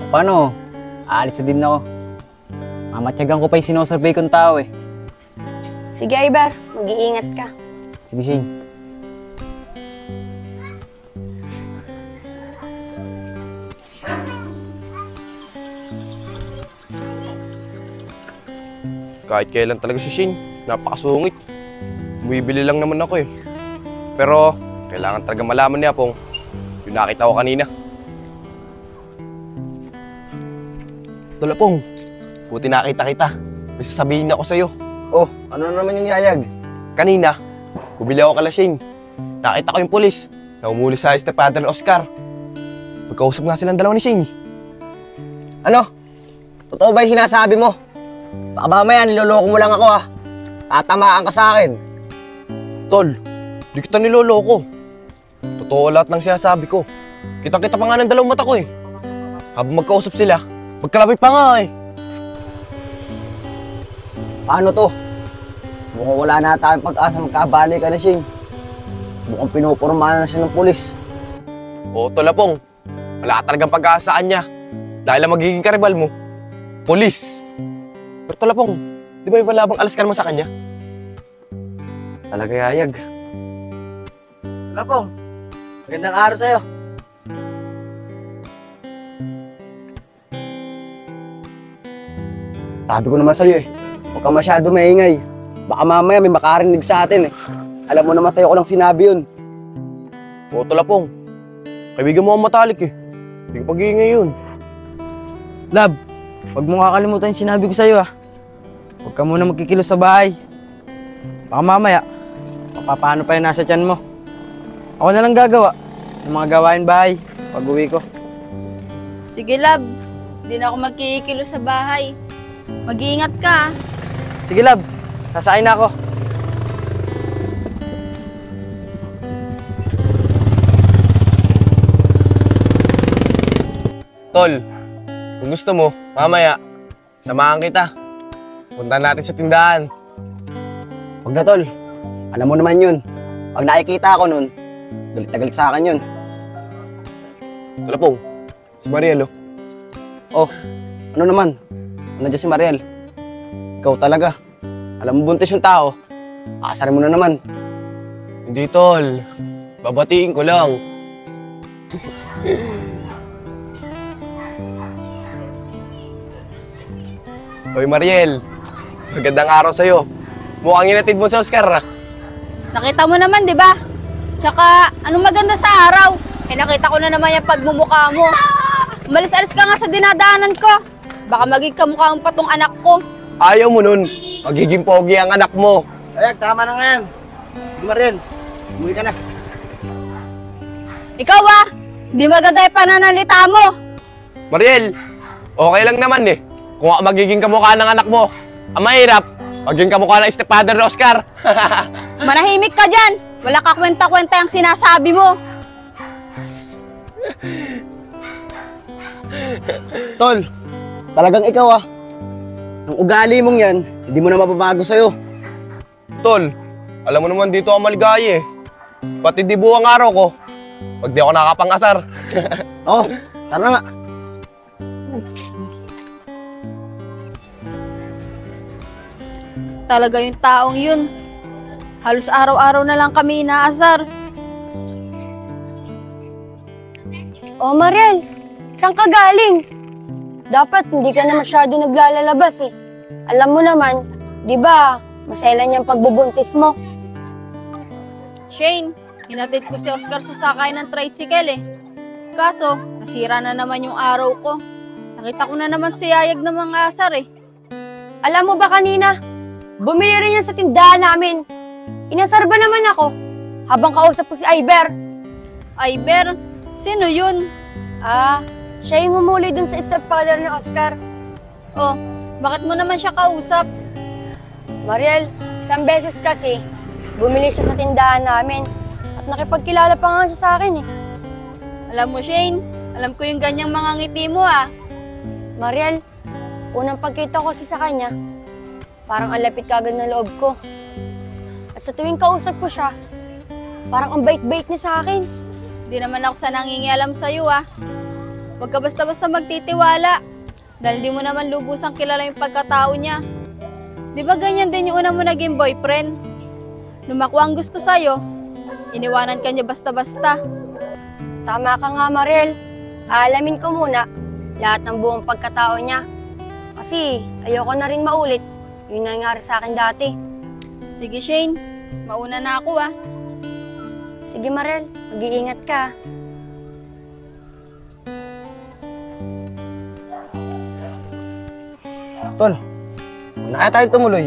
Paano? Aalis na din ako. Mamatyagan ko pa yung sinosurvey kong tao eh. Sige, Iber. Mag-iingat ka. Sige, Shane. Kahit kailan talaga si Shane, napakasungit. Bumibili lang naman ako eh. Pero, kailangan talaga malaman niya pong yung nakita ko kanina. Tulapong, buti nakita kita. May sasabihin ako sa'yo. Oh, ano naman yung Yayag? Kanina, bumili ako kala Shane. Nakita ko yung pulis na umuli sa stepfather ni Oscar. Magkausap nga silang dalawa ni Shane. Ano? Totoo ba yung sinasabi mo? Baka mamaya niloloko mo lang ako ah. Tatamaan ka sa akin. Tol, di kita niloloko. Totoo lahat ng sinasabi ko. Kitang-kita pa nga ng dalawang mata ko eh. Habang magkausap sila, magkalapit pa nga eh. Paano to? Mukhang wala na tayong pag-asa magkabali ka na, Shane. Mukhang pinupurmahan na siya ng pulis. Oo, Tolapong. Wala ka talagang pag-aasaan niya. Dahil ang magiging karibal mo, pulis. Pero Tolapong, di ba yung malabang alas ka naman sa kanya? Talaga Yayag. Lapong, magandang araw sa'yo. Sabi ko naman sa'yo eh, huwag ka masyado maingay. Baka mamaya may makarinig sa atin eh. Alam mo naman sa'yo ko lang sinabi yun. Oo, Tolapong. Kaibigan mo ang matalik eh. Hindi ko pag-iingay yun. Lab, huwag mo kakalimutan yung sinabi ko sa'yo ah. Huwag ka muna magkikilos sa bahay. Baka mamaya, papaano pa yung nasa tiyan mo. Ako na lang gagawa ng mga gawain bahay pag uwi ko. Sige, lab. Di na ako magkikilo sa bahay. Mag-iingat ka, ah. Sige Lab, sasakay na ako. Tol, kung gusto mo, mamaya, samahan kita. Punta natin sa tindahan. Huwag na tol, alam mo naman yun. Pag nakikita ako nun, galit na galit sa akin yun. Tolapong, si Mariel oh. Oh, ano naman? Nandiyan si Mariel. Ikaw talaga. Alam mo buntis yung tao. Aasarin mo na naman. Hindi tol, babatiin ko lang. Hoy Mariel, magandang araw sa'yo. Mukhang inatid mo sa Oscar ah. Nakita mo naman, di ba? Tsaka, anong maganda sa araw? Eh, nakita ko na naman yung pagmumukha mo. Umalis-alis ka nga sa dinadaanan ko. Baka maging kamukha pa tong anak ko. Ayaw mo nun, magiging pogi ang anak mo. Ayag, tama na nga yan. Mariel, umuwi ka na. Ikaw di maganda yung pananalita mo. Mariel, okay lang naman eh. Kung ako magiging kamukha ng anak mo, ang mahirap, magiging kamukha ng stepfather ni Oscar. Manahimik ka dyan. Wala ka kwenta-kwenta yung sinasabi mo. Tol, talagang ikaw Ang ugali mong yan, hindi mo na mababago sa'yo. Tol, alam mo naman dito ako maligaya eh. Pati di buwang araw ko, pag di ako nakapangasar. Oo, tara nga. Talaga yung taong yun. Halos araw-araw na lang kami inaasar. Oh, Mariel, saan ka galing? Dapat hindi ka na masyado naglalalabas eh. Alam mo naman, di ba, maselan yung pagbubuntis mo. Shane, hinatid ko si Oscar sa sakay ng tricycle eh. Kaso, nasira na naman yung araw ko. Nakita ko na naman si Yayag ng mga asar eh. Alam mo ba kanina, bumili rin yan sa tindahan namin. Inasar ba naman ako habang kausap ko si Iber? Iber? Sino yun? Siya yung humuli dun sa stepfather ni Oscar. Oh, bakit mo naman siya kausap? Mariel, isang beses kasi, bumili siya sa tindahan namin at nakipagkilala pa nga siya sa akin eh. Alam mo, Shane, alam ko yung ganyang mga ngiti mo Mariel, unang pagkita ko sa kanya, parang ang lapit kagad na loob ko. At sa tuwing kausap ko siya, parang ang bait-bait niya sa akin. Di naman ako sa nangingialam sa'yo Huwag ka basta-basta magtitiwala. Dahil di mo naman lubusang kilala yung pagkatao niya. Di ba ganyan din yung una mo naging boyfriend? Lumakwa ang gusto sa'yo, iniwanan ka niya basta-basta. Tama ka nga, Mariel. Aalamin ko muna lahat ng buong pagkatao niya. Kasi ayoko na rin maulit yung nangyari sa akin dati. Sige, Shane. Mauna na ako Sige, Mariel. Mag-iingat ka. Tol, huwag na kaya tayo tumuloy.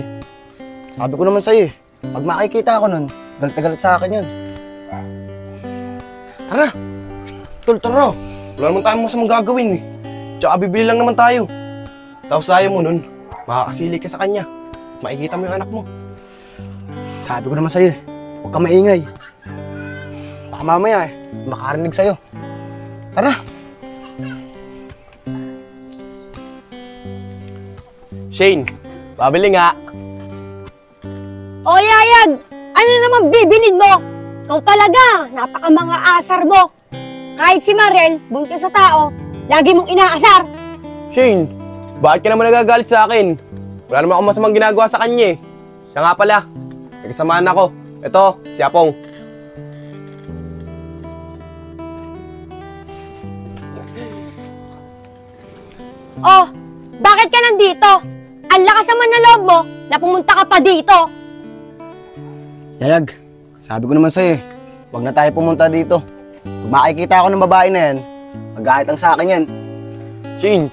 Sabi ko naman sa'yo pag makikita ako nun, galit na galit sa akin yun. Tara! Tol, tara! Wala naman tayong masamang gagawin eh. Tsaka bibili lang naman tayo. Tapos ayaw mo nun, makakasili ka sa kanya. Makikita mo yung anak mo. Sabi ko naman sa'yo huwag ka maingay. Baka mamaya makarinig sa'yo. Tara! Shane, pabili nga. O Yayag, ano naman bibilin mo? Ikaw talaga, napaka mga asar mo. Kahit si Mariel, buntis sa tao, lagi mong inaasar. Shane, bakit ka naman nagagalit sa akin? Wala naman akong masamang ginagawa sa kanya eh. Siya nga pala, nagkasamaan ako. Ito, si Apong. Oh, bakit ka nandito? Ang lakas naman na loob mo na pumunta ka pa dito. Yayag, sabi ko naman sa'yo huwag na tayo pumunta dito. Kung makikita ako ng babae na yan, mag-aayat ang sa akin yan. Shane,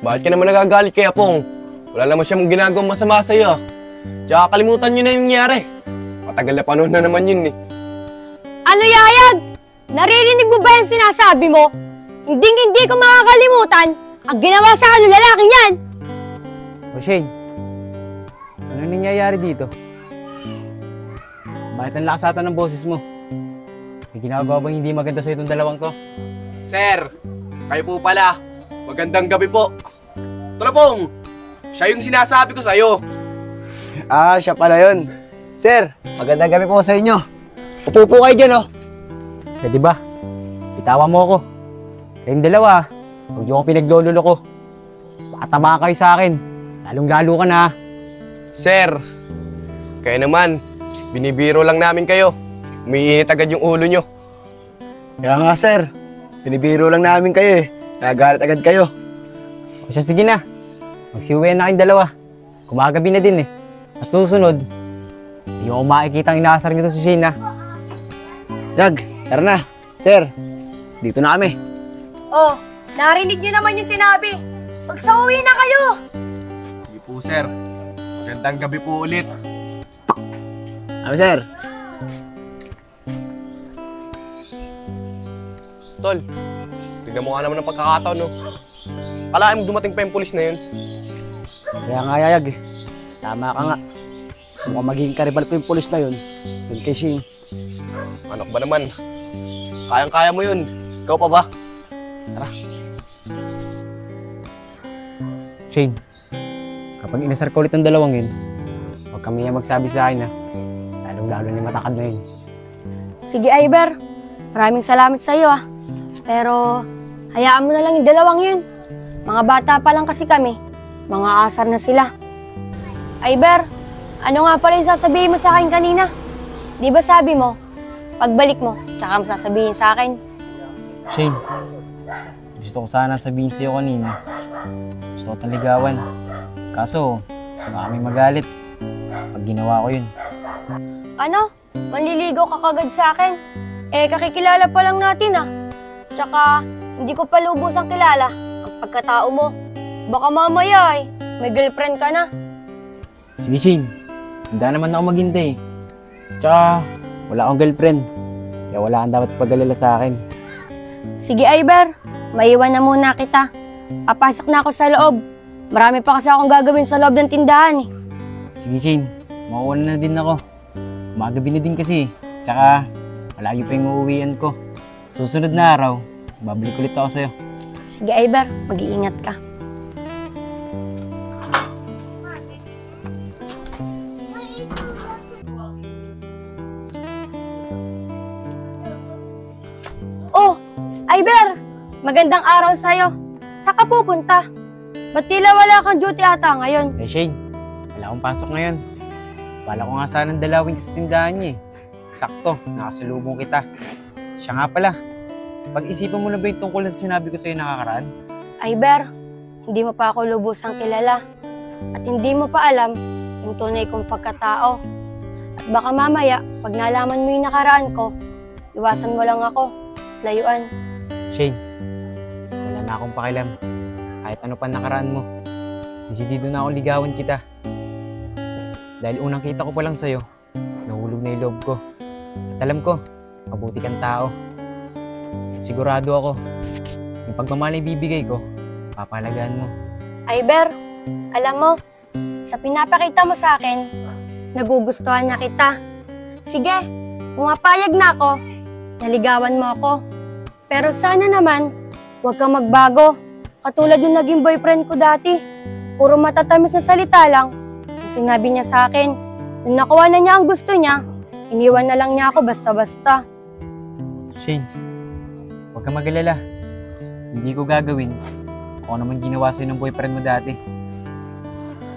bakit ka naman nagagalit kay Apong? Wala naman siyang ginagawang masama sa'yo. Tsaka kalimutan niyo na yung nangyari. Matagal na panahon na naman yun eh. Ano, Yayag? Naririnig mo ba yung sinasabi mo? Hindi ko makakalimutan ang ginawa sa akin ng lalaking yan. O Shane, ano nangyayari dito? Bakit ang lakasatan ng boses mo? May ginagawa bang hindi maganda sa itong dalawang to? Sir, kayo po pala. Magandang gabi po. Tulapong, siya yung sinasabi ko sa'yo. Siya pala yun. Sir, magandang gabi po sa inyo. Upo po kayo dyan Pwede ba? Bitawan mo ako. Kayong dalawa, huwag niyo akong pinaglololo ko. Baka tamaan kayo sa akin. Lalong-lalo ka na. Sir, kayo naman, binibiro lang namin kayo. Umiinit agad yung ulo nyo. Kaya nga sir, binibiro lang namin kayo nagagalit agad kayo. O siya, sige na. Magsiuwi na kayong dalawa. Kumagabi na din eh. At susunod, hindi ko makikita ang inaasar nito si Shane. Yag, tara na. Sir, dito na kami. Oh, narinig niyo naman yung sinabi. Magsauwi na kayo. Sige po, sir. Magandang gabi po ulit. Sir? Tol, tignan mo nga naman ang pagkakataon, no? Kalahin mo dumating pa yung pulis na yun. Kaya nga, Yayag eh. Tama ka nga. Mukhang magiging karibal ko yung pulis na yun. Yun kay Shane. Ano ka ba naman? Kayang-kaya mo yun. Ikaw pa ba? Shane, kapag inasar ko ulit ang dalawang yun, huwag kami magsabi sa akin ha. Lalong-lalo na matakad na yun. Sige, Iber. Maraming salamat sa iyo, ah. Pero, hayaan mo na lang yung dalawang yun. Mga bata pa lang kasi kami. Mga asar na sila. Iber, ano nga pala yung sasabihin mo sa akin kanina? Di ba sabi mo, pagbalik mo, tsaka mo sasabihin sa akin? Shane, gusto ko sana sabihin sa'yo kanina. Gusto ko tang ligawan. Kaso, baka may magalit pag ginawa ko yun. Ano? Manliligaw ka kagad sa akin? Eh, kakikilala pa lang natin, ah. Tsaka, hindi ko pa lubusang kilala ang pagkatao mo. Baka mamaya, may girlfriend ka na. Sige Shane, handa naman ako maghintay. Tsaka, wala akong girlfriend. Kaya wala kang dapat pag-alala sa akin. Sige, Iber. Maiwan na muna kita. Papasok na ako sa loob. Marami pa kasi akong gagawin sa loob ng tindahan, eh. Sige Shane, mauuna na din ako. Magabi na din kasi. Tsaka, malayo pa yung uuwian ko. Susunod na araw, babalik ulit ako sa'yo. Sige, Iber. Mag-iingat ka. Oh, Iber! Magandang araw sa'yo. Saan ka pupunta? Ba't tila wala kang duty ata ngayon? Eh Shane, wala akong pasok ngayon. Bala ko nga sanang dalawin ka sa tindahan niya eh. Sakto, nakasalubong kita. Siya nga pala, pag-isipan mo na ba yung tungkol sa sinabi ko sa'yo nakakaraan? Iber, hindi mo pa ako lubusang kilala. At hindi mo pa alam yung tunay kong pagkatao. At baka mamaya, pag nalaman mo yung nakaraan ko, iwasan mo lang ako. Layuan. Shane, wala na akong pakialam. Kahit ano pa nakaraan mo. Desidido na akong ligawan kita. Dahil unang kita ko pa lang sa'yo, nahulog na yung loob ko. At alam ko, mabuti kang tao. Sigurado ako, yung pagmamahal na ibibigay ko, papahalagaan mo. Iber, alam mo, sa pinapakita mo sa akin, nagugustuhan na kita. Sige, pumapayag na ako, naligawan mo ako. Pero sana naman, huwag kang magbago. Katulad yung naging boyfriend ko dati. Puro matatamis na salita lang. Ang sinabi niya sa akin, nung nakuha na niya ang gusto niya, iniwan na lang niya ako basta-basta. Shane, huwag kang mag-alala. Hindi ko gagawin kung ano man ginawa sa'yo ng boyfriend mo dati.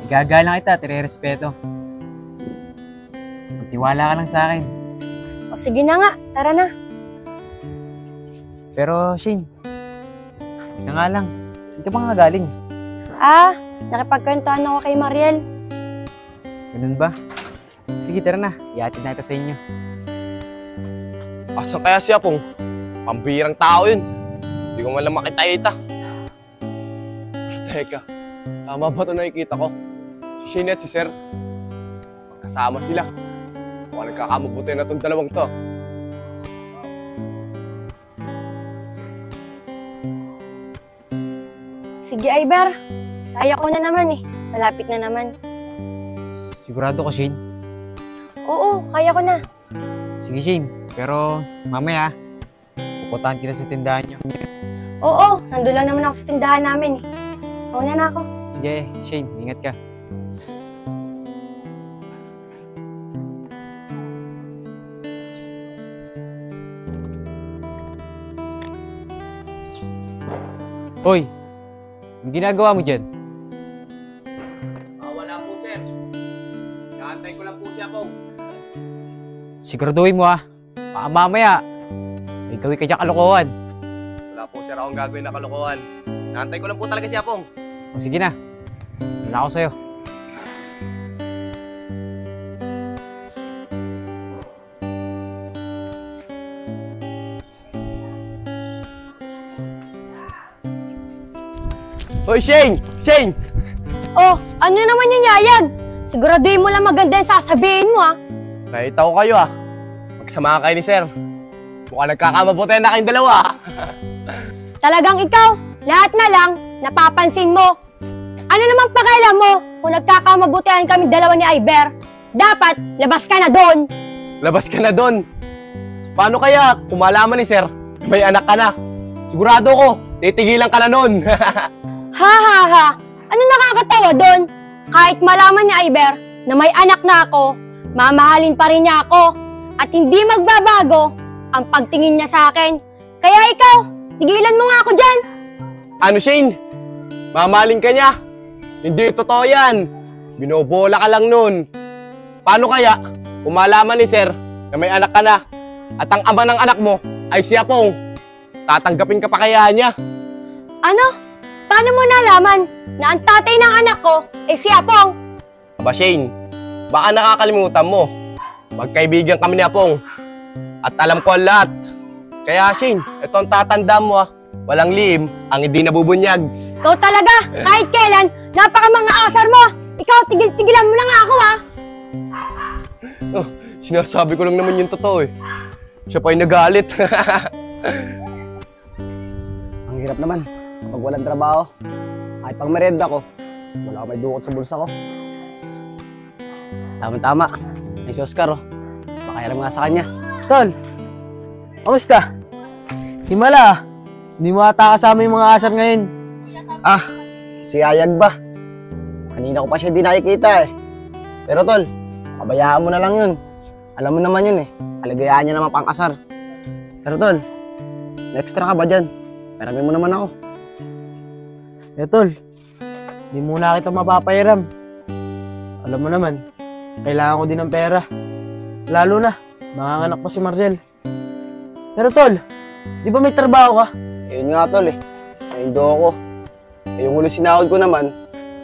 Igagalang kita at irerespeto. Magtiwala ka lang sa akin. O sige na nga, tara na. Pero Shane, ika nga lang, saan ka ba nga galing? Ah, nakipagkwentuhan ako kay Mariel. Ganun ba? Sige, tara na. Ihatid na kita sa inyo. Asan kaya siya pong? Pambirang tao yun. Hindi ko man lang makita-ita. Teka, tama ba ito nakikita ko? Si Shane at si Sir, magkasama sila. Mukhang nagkakamubuti na itong dalawang to. Sige, Iber. Kaya ko na naman eh. Malapit na naman. Sigurado ka, Shane? Oo, kaya ko na. Sige, Shane. Pero mamaya, pupuntahan kita sa tindahan niyo. Oo, nandun lang naman ako sa tindahan namin eh. Mauna na ako. Sige, Shane. Ingat ka. Hoy! Ang ginagawa mo dyan? Wala po, Sir. Nakantay ko lang po siya po. Siguraduhin mo ha. Baka mamaya, may gawin ka dyan kalokohan. Wala po, Sir, akong gagawin na kalokohan. Nakantay ko lang po talaga siya pong. O sige na. Wala ako sa'yo. Hoy, Shane! Shane! Oh, ano naman yung yayag? Siguraduhin mo lang maganda yung sasabihin mo ah. Nakita ko kayo ah. Magsama kayo ni Sir. Mukhang nagkakamabuti na kayong dalawa. Talagang ikaw, lahat na lang, napapansin mo. Ano namang pakialam mo kung nagkakamabutihan kami dalawa ni Iber? Dapat, labas ka na doon. Labas ka na doon. Paano kaya kung malaman ni Sir, may anak ka na? Sigurado ko, titigilan ka na nun. Ha ha ha, ano nakakatawa doon? Kahit malaman ni Iber na may anak na ako, mamahalin pa rin niya ako. At hindi magbabago ang pagtingin niya sa akin. Kaya ikaw, tigilan mo nga ako dyan. Ano, Shane? Mamaling ka niya? Hindi totoo yan. Binobola ka lang nun. Paano kaya kung malaman ni Sir na may anak ka na at ang ama ng anak mo ay si Apong? Tatanggapin ka pa kaya niya? Ano? Paano mo nalaman na ang tatay ng anak ko ay si Apong? Aba, Shane, baka nakakalimutan mo. Magkaibigan kami ni Apong. At alam ko ang lahat. Kaya, Shane, ito ang tatanda mo. Walang lihim ang hindi nabubunyag. Ikaw talaga, kahit kailan, napaka-mga asar mo. Ikaw, tigil-tigilan mo na nga ako, ha? Oh, sinasabi ko lang naman yung totoo eh. Siya pa yung nagalit. Ang hirap naman. Kapag walang trabaho, kahit pang merienda ko, wala akong may dukot sa bulsa ko. Tama-tama. Ay si Oscar, oh. Pakialam nga sa kanya. Tol, kamusta? Himala, hindi mo ata kasama yung mga asar ngayon. Ah, si Ayag ba? Kanina ko pa siya di nakikita eh. Pero tol, pabayaan mo na lang yun. Alam mo naman yun eh. Aligayaan niya naman pang-asar. Pero tol, may extra ka ba dyan? Peramin mo naman ako. Eh tol, hindi muna kita mapapairam. Alam mo naman, kailangan ko din ng pera. Lalo na, manganganak pa si Mariel. Pero tol, di ba may trabaho ka? Ayun nga tol eh. Naindo ako. Eh yung huli sinahod ko naman,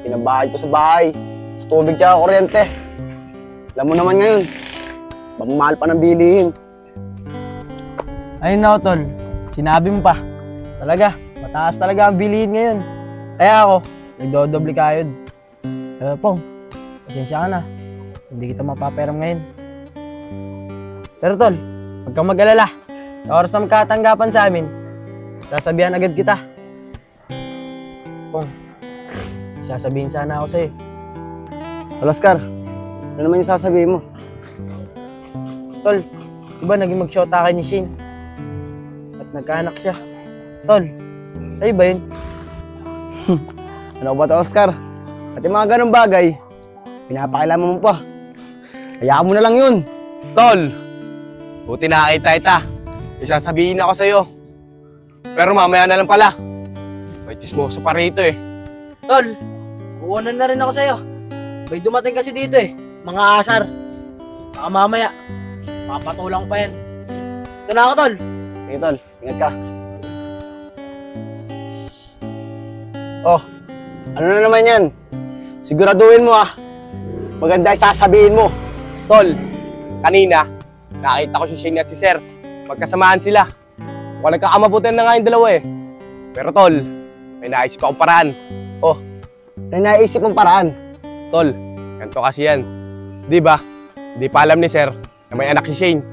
pinabahid ko sa bahay. Sa tubig tsaka kuryente. Alam mo naman ngayon, mamahal pa ng bilihin. Ayun na ako tol, sinabi mo pa. Talaga, mataas talaga ang bilihin ngayon. Kaya ako, nagdodoble kayod. Pong, pasensya ka na. Hindi kita mapapairam ngayon. Pero tol, huwag kang mag-alala. Sa oras na magkatanggapan sa amin, sasabihan agad kita. Pong, sasabihin sana ako sa'yo. Tol Oscar, ano naman yung sasabihin mo? Tol, di ba naging mag-shota kay ni Shane? At nagkaanak siya. Tol, sa'yo ba yun? Ano ba to Oscar? At yung mga ganong bagay, pinapakailaman mo pa. Hayaan mo na lang yun. Tol, buti nakakita kita. Isasabihin ako sa'yo. Pero mamaya na lang pala. May chismoso pa rito eh. Tol, uunan na rin ako sa'yo. May dumating kasi dito eh, mga asar. Baka mamaya, mapatulang pa yan. Ito na ako, Tol. Sige tol, ingat ka. Oh, ano na naman yan? Siguraduhin mo ah. Maganda yung sasabihin mo. Tol, kanina, nakita ko si Shane at si Sir. Magkasamaan sila. Mukhang nagkakamabuti na nga yung dalawa eh. Pero Tol, may naisip akong paraan. Oh, may naisip mong paraan. Tol, ganito kasi yan. Di ba? Di pa alam ni Sir na may anak si Shane.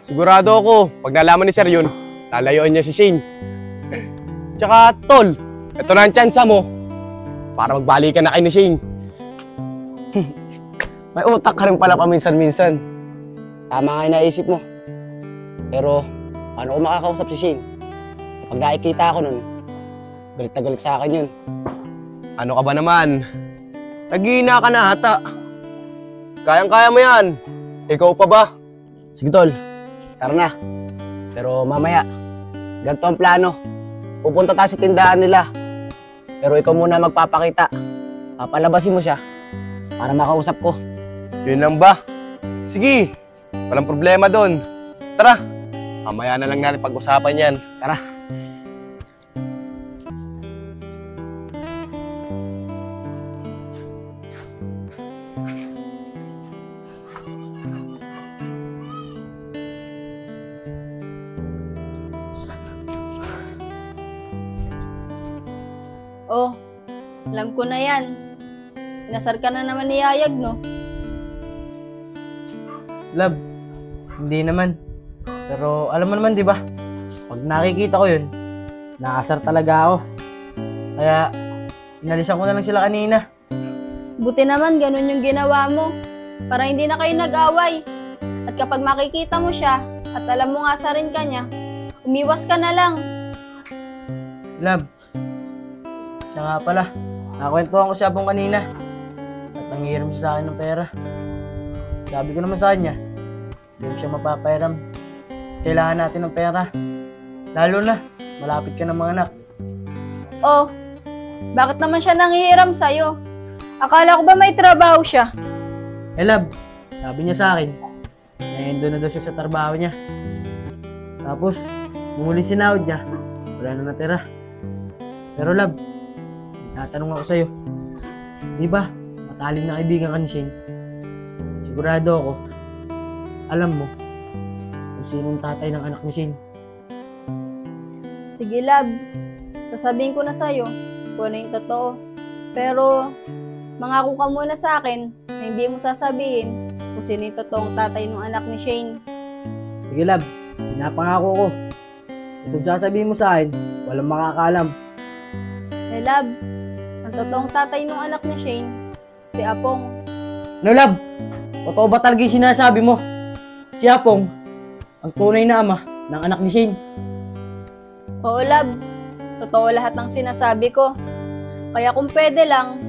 Sigurado ako, pag nalaman ni Sir yun, lalayuan niya si Shane. Tsaka, Tol, ito na ang tsansa mo para magbalikan na kayo ni Shane. May utak ka rin pala paminsan-minsan. Tama nga yung naisip mo. Pero, paano ko makakausap si Shane? Kapag nakikita ako nun, galit na galit sa akin yun. Ano ka ba naman? Naghihina ka na ata. Kayang-kaya mo yan. Ikaw pa ba? Sige tol, tara na. Pero mamaya, ganito ang plano. Pupunta tayo sa tindahan nila. Pero ikaw muna magpapakita. Papalabasin mo siya para makausap ko. Yun lang ba? Sige, walang problema doon. Tara, mamaya na lang natin pag-usapan yan. Tara. Oh, alam ko na yan. Inasar ka na naman ni Yayag, no? Love, hindi naman. Pero alam mo naman, di ba? Pag nakikita ko yun, nakasar talaga ako. Kaya, inalisan ko na lang sila kanina. Buti naman ganun yung ginawa mo. Para hindi na kayo nag-away. At kapag makikita mo siya, at alam mo nga sa rin ka niya, umiwas ka na lang. Love, siya nga pala, nakakwentuhan ko siya Apong kanina. At nangihiram siya sa akin ng pera. Sabi ko naman sa kanya, hindi mo siya mapapairam. Kailangan natin ng pera. Lalo na, malapit ka ng mga anak. Oh, bakit naman siya nanghihiram sa'yo? Akala ko ba may trabaho siya? Eh love, sabi niya sa akin, naindo na daw siya sa trabaho niya. Tapos, bumuli sinahod niya, wala na natira. Pero love, tatanong ako sa'yo, di ba, matalim na kaibigan ka ni Shane? Sigurado ako, alam mo, kung sinong tatay ng anak ni Shane. Sige, love. Sasabihin ko na sa'yo kung ano yung totoo. Pero, mangako ka muna sa akin na hindi mo sasabihin kung sino yung totoong tatay ng anak ni Shane. Sige love, pinapangako ko. Itong sasabihin mo sa akin, walang makakaalam. Eh, love, ang totoong tatay ng anak ni Shane, si Apong. No love, totoo ba talaga yung sinasabi mo? Si Apong, ang tunay na ama ng anak ni Shane. Oo, love. Totoo lahat ng sinasabi ko. Kaya kung pwede lang,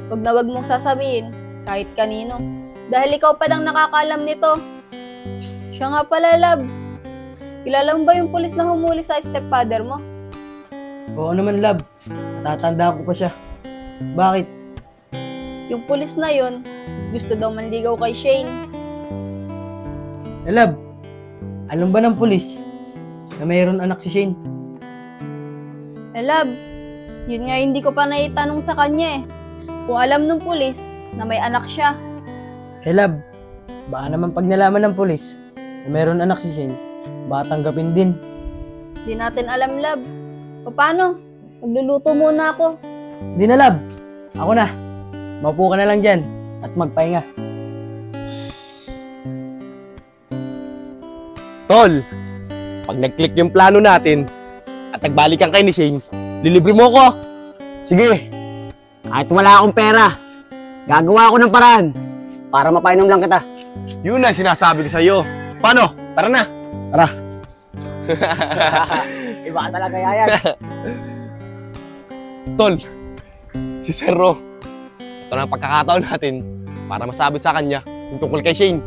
wag na wag mong sasabihin kahit kanino. Dahil ikaw pa lang nakakaalam nito. Siya nga pala, love. Kilala mo ba yung pulis na humuli sa stepfather mo? Oo naman love, natatandaan ko pa siya. Bakit? Yung pulis na yun, gusto daw manligaw kay Shane. Eh love, alam ba ng pulis na mayroon anak si Shane? Eh, love, yun nga hindi ko pa naitanong sa kanya eh. Kung alam ng pulis na may anak siya. Eh love, baka naman pag nalaman ng pulis na mayroon anak si Shane, baka tanggapin din. Di natin alam, love. O paano? Magluluto muna ako. Di na love, ako na. Maupo ka na lang dyan at magpahinga. Tol, pag nag-click yung plano natin at nagbalikan kay ni Shane, lilibre mo ko. Sige, kahit wala akong pera, gagawa ako ng paraan para mapainom lang kita. Yun ang sinasabi ko sa'yo. Paano? Tara na. Tara. Iba ka talaga, Yayan. Tol, si Sir Ro, ito na ang pagkakataon natin para masabi sa kanya yung tungkol kay Shane.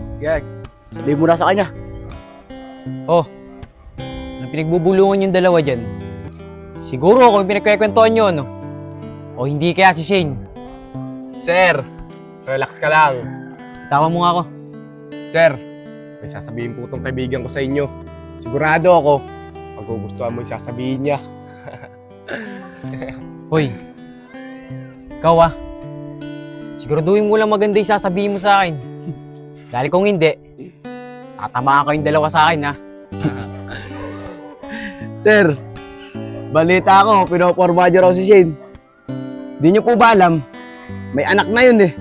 Sige, sabihin mo na sa kanya. Oh, anong pinagbubulungan yung dalawa dyan? Siguro ako yung pinagkwekwentuhan nyo, no? O hindi kaya si Shane? Sir, relax ka lang. Tawa mo nga ako. Sir, may sasabihin po itong kaibigan ko sa inyo. Sigurado ako, magugustuhan mo yung sasabihin niya. Hoy, ikaw siguraduhin mo lang maganda yung sasabihin mo sa akin. Dahil kung hindi, tatamaan ko yung dalawa sa akin, ha? Sir, balita ako, pinoporma niyo raw si Shane. Di niyo po ba alam, may anak na yun eh.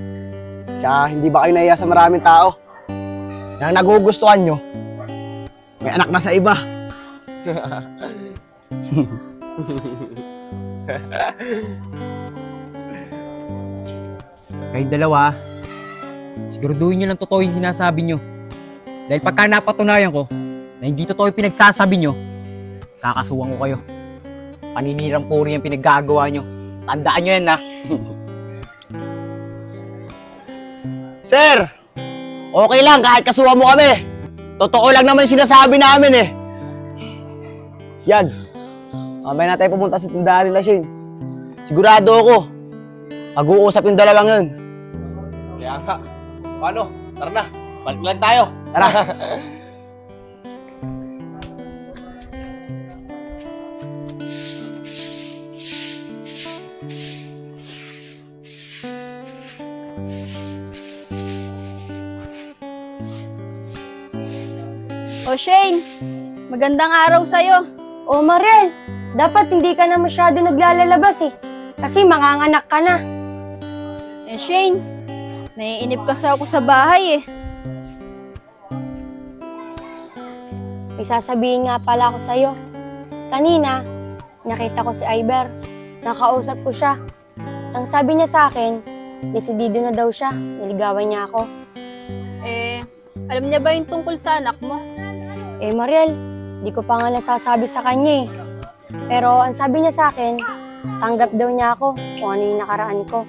Tsaka hindi ba kayo nahiya sa maraming tao? Na nagugustuhan nyo, may anak na sa iba. Kayong dalawa, siguraduhin nyo lang totoo yung sinasabi nyo. Dahil pagka napatunayan ko na hindi totoo yung pinagsasabi nyo, kakasuhan ko kayo. Paninirang puri yung pinaggagawa nyo. Tandaan nyo yan, ha? Sir, okay lang kahit kasuhan mo kami. Totoo lang naman yung sinasabi namin eh. Yag, mamaya na tayo pumunta sa tindahan nila, Shane. Sigurado ako, mag-uusap yung dalawang yun. Kaya nga, paano? Tara na, balik lang tayo. Tara. O Shane, magandang araw sa'yo. O Mariel, dapat hindi ka na masyado naglalalabas eh. Kasi manganganak ka na. Eh Shane, naiinip kasi ako sa bahay eh. may sasabihin nga pala ako sa'yo. Kanina, nakita ko si Iber. Nakausap ko siya. Ang sabi niya sa akin, desidido na daw siya. Niligawan niya ako. Alam niya ba yung tungkol sa anak mo? Mariel, di ko pa nga nasasabi sa kanya eh. Pero ang sabi niya sa akin, tanggap daw niya ako kung ano yung nakaraan ko.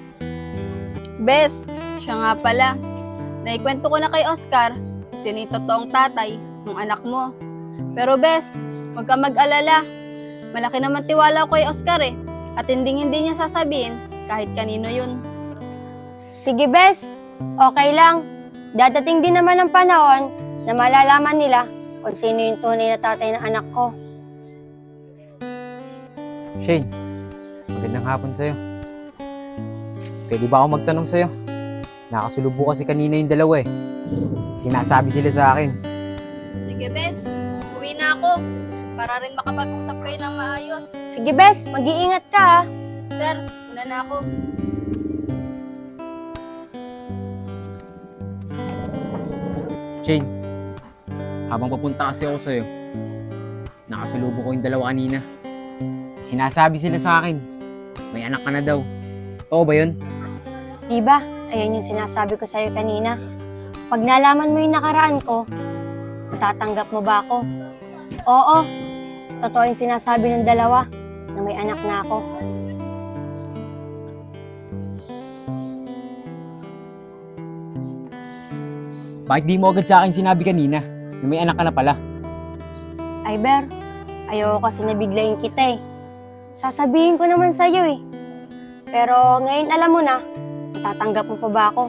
Bes, siya nga pala. Naikwento ko na kay Oscar kung sino yung totoong tatay ng anak mo. Pero Bes, huwag ka mag-alala. Malaki naman tiwala ko kay Oscar eh. At hindi niya sasabihin kahit kanino yun. Sige Bes, okay lang. Dadating din naman ang panahon na malalaman nila kung sino yung tunay na tatay ng anak ko. Shane, magandang hapon sa'yo. Pwede ba ako magtanong sa'yo? Nakasulubo kasi kanina yung dalawa eh. Sinasabi sila sa akin. Sige Bes, uwi na ako. Para rin makapag-usap kayo ng maayos. Sige Bes, mag-iingat ka ha. Sir, una na ako. Shane, habang papunta kasi ako sa'yo, nakasalubo ko yung dalawa kanina. Sinasabi sila sa akin, may anak ka na daw. Oo ba yun? Diba, ayan yung sinasabi ko sa'yo kanina. Pag nalaman mo yung nakaraan ko, matatanggap mo ba ako? Oo, totoo yung sinasabi ng dalawa na may anak na ako. Bakit di mo agad sa akin sinabi kanina na may anak ka na pala? Iber, ayoko kasi nabiglayin kita eh. Sasabihin ko naman sa'yo eh. Pero ngayon alam mo na, matatanggap mo pa ba ako?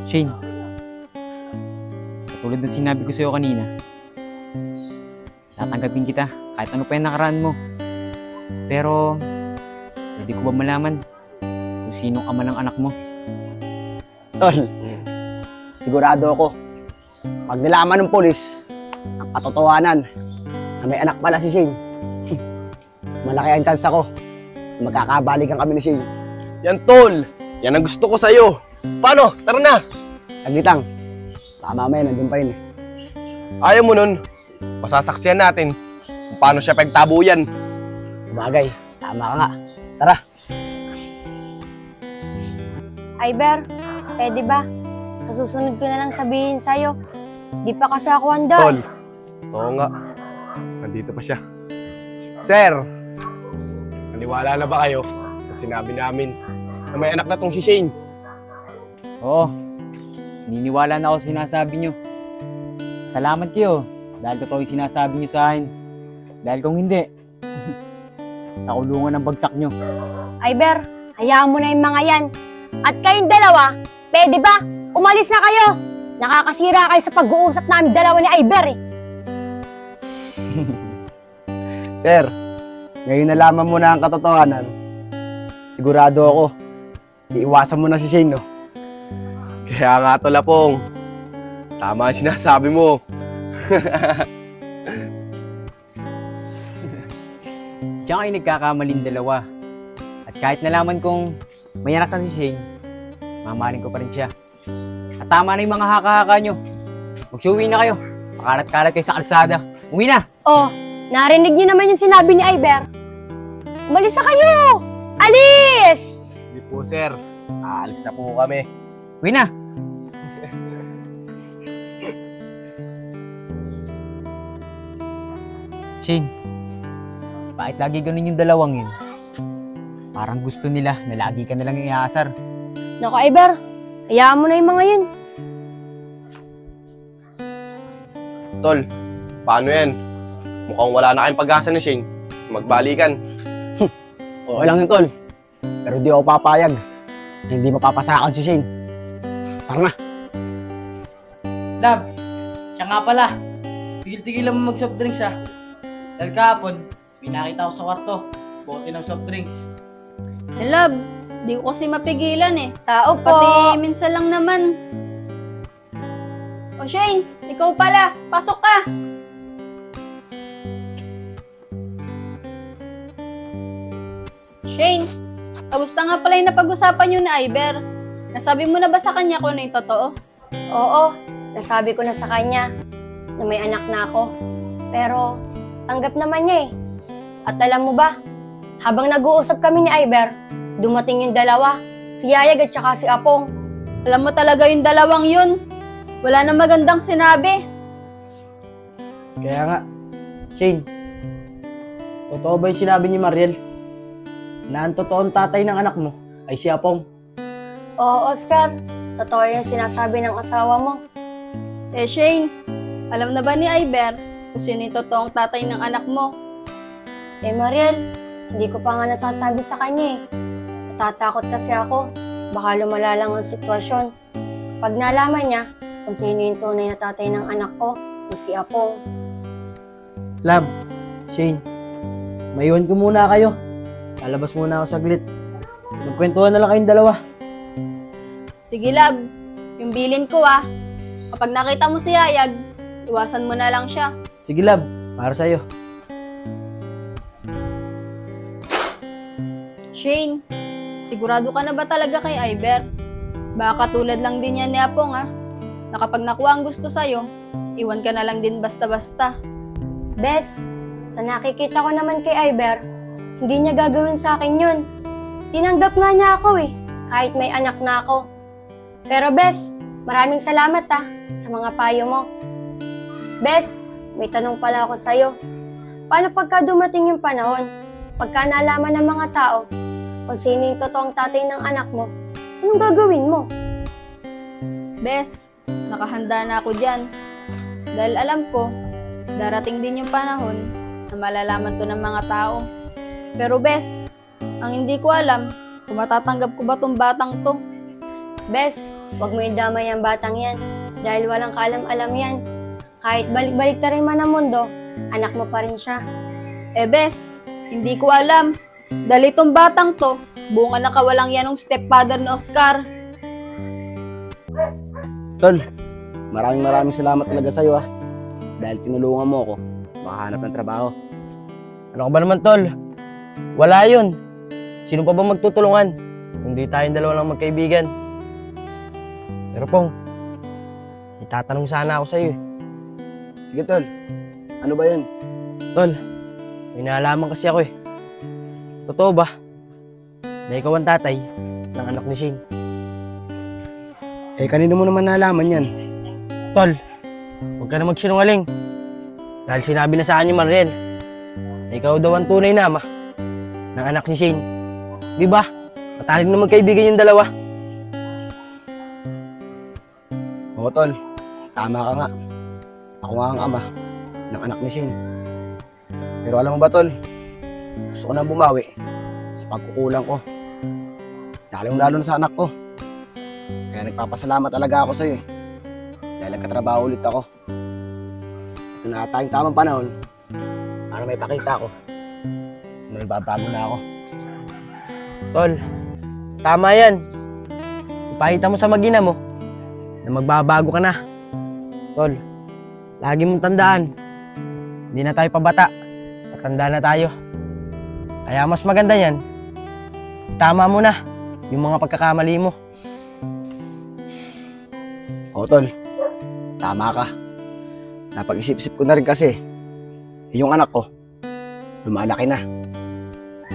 Shane, katulad ng sinabi ko sa'yo kanina, tatanggapin kita kahit ano pa yung nakaraan mo. Pero, pwede ko ba malaman kung sinong ama ng anak mo? Tol, sigurado ako, pag nilaman ng polis ang katotohanan na may anak pala si Shane, malaki ang chance ako na magkakabalikan kami ni Shane. Yan, tol! Yan ang gusto ko sa'yo. Paano? Tara na! Saglit lang, baka mamaya nandun pa yun eh. Ayaw mo nun. Masasaksiyan natin kung paano siya pagtabuyan. Bagay, tama ka nga. Tara! Iber, pwede ba? Sa susunod ko na lang sabihin sa'yo. Di pa kasi ako handa. Tol, oo nga. Nandito pa siya. Sir, naniwala na ba kayo sa sinabi namin na may anak na tong si Shane? Oo, niniwala na ako sa sinasabi nyo. Salamat kayo dahil totoo yung sinasabi nyo sa akin. Dahil kung hindi, sa kulungan ng bagsak nyo. Iber, hayaan mo na yung mga yan. At kayong dalawa, pwede ba? Umalis na kayo! Nakakasira kayo sa pag-uusap namin dalawa ni Iber eh. Sir, ngayon nalaman mo na ang katotohanan. Sigurado ako, iiwasan mo na si Shane, no? Kaya nga, Tolapong. Tama ang sinasabi mo. Diyan kayo nagkakamaling dalawa. At kahit nalaman kong may anak na si Shane, mamahalin ko pa rin siya. At tama na yung mga haka-haka nyo. Magsuwi na kayo. Pakalat-kalat kayo sa kalsada. Uwi na! Oh, narinig niyo naman yung sinabi ni Iber. Umalis na kayo! Alis! Hindi po, sir. Aalis na po kami. Uwi na! Shane, bakit lagi ganun yung dalawang yun? Parang gusto nila na lagi ka nalang iaasar. Naku, Iber, hayaan mo na yung mga yun. Tol, paano yan? Mukhang wala na kayong pag-asa ni Shane. Magbalikan. Okay lang yun, Tol. Pero di ako papayag na hindi mapapasakan si Shane. Tara na. Lab, siya nga pala. Tigil-tigil lang mo mag-soft drinks ha. Dahil kahapon, pinakita ko sa kwarto. Bote ng soft drinks. Love, di ko kasi mapigilan eh. Tao po. Pati minsan lang naman. O Shane, ikaw pala. Pasok ka. Shane, kamusta nga pala yung napag-usapan nyo na Iber? Nasabi mo na ba sa kanya kung ano yung totoo? Oo, nasabi ko na sa kanya na may anak na ako. Pero tanggap naman niya eh. At alam mo ba, habang nag-uusap kami ni Iber, dumating yung dalawa, si Yayag at saka si Apong. Alam mo talaga yung dalawang yun. Wala na magandang sinabi. Kaya nga, Shane, totoo ba yung sinabi ni Mariel? Na ang totoong tatay ng anak mo ay si Apong? Oo, Oscar. Totoo yung sinasabi ng asawa mo. Eh Shane, alam na ba ni Iber kung sino yung totoong tatay ng anak mo? Eh Mariel, hindi ko pa nga nasasabi sa kanya eh. Natatakot kasi ako. Baka lumala lang ang sitwasyon. Pag nalaman niya kung sino yung tunay na tatay ng anak ko, ni si Apong. Lab, Shane, maiwan ko muna kayo. Lalabas muna ako saglit. Magkwentuhan na lang kayong dalawa. Sige lab, yung bilin ko kapag nakita mo si Yayag, iwasan mo na lang siya. Sige Lab, para sa'yo. Shane, sigurado ka na ba talaga kay Iber? Baka tulad lang din yan ni Apong na kapag nakuha ang gusto sa'yo, iwan ka na lang din basta-basta. Bes, sa nakikita ko naman kay Iber, hindi niya gagawin sa akin yun. Tinanggap nga niya ako kahit may anak na ako. Pero Bes, maraming salamat sa mga payo mo. Bes, may tanong pala ako sa'yo. Paano pagka dumating yung panahon, pagka nalaman ng mga tao kung sino yung totoong tatay ng anak mo, anong gagawin mo? Bes, nakahanda na ako dyan. Dahil alam ko, darating din yung panahon na malalaman to ng mga tao. Pero Bes, ang hindi ko alam kung matatanggap ko ba tong batang to. Bes, huwag mo idamay ang batang yan dahil walang kaalam-alam yan. Kahit balik-balik na rin man ang mundo, anak mo pa rin siya. Eh Bes, hindi ko alam. Dahil itong batang to, bunga na kawalang yan ng stepfather ni Oscar. Tol, maraming salamat talaga sa'yo dahil tinulungan mo ako makahanap ng trabaho. Ano ka ba naman, Tol? Wala yun. Sino pa ba magtutulungan? Kung di tayong dalawa lang magkaibigan. Pero Pong, itatanong sana ako sa'yo. Sige Tol, ano ba yun? Tol, may naalaman kasi ako Totoo ba na ikaw ang tatay ng anak ni Shane? Eh, kanino mo naman nalaman yan? Tol, huwag ka na magsinungaling. Dahil sinabi na sa akin ni Mariel na ikaw daw ang tunay na ama ng anak ni Shane. Di ba? Matalik na magkaibigan yung dalawa. Oo Tol, tama ka nga. Ako nga ang ama ng anak ni Shane. Pero alam mo ba Tol, gusto ko nang bumawi sa pagkukulang ko. Lalo na sa anak ko. Kaya nagpapasalamat talaga ako sa'yo dahil nagkatrabaho ulit ako. Ito na tayong tamang panahon para may pakita ako na nagbabago na ako. Tol, tama yan. Ipakita mo sa mag-ina mo na magbabago ka na. Tol, lagi mong tandaan, hindi na tayo pabata. Tatanda na tayo. Kaya mas maganda yan, tama mo na yung mga pagkakamali mo. Oo Tol, tama ka. Napag-isip-isip ko na rin kasi yung anak ko, lumalaki na.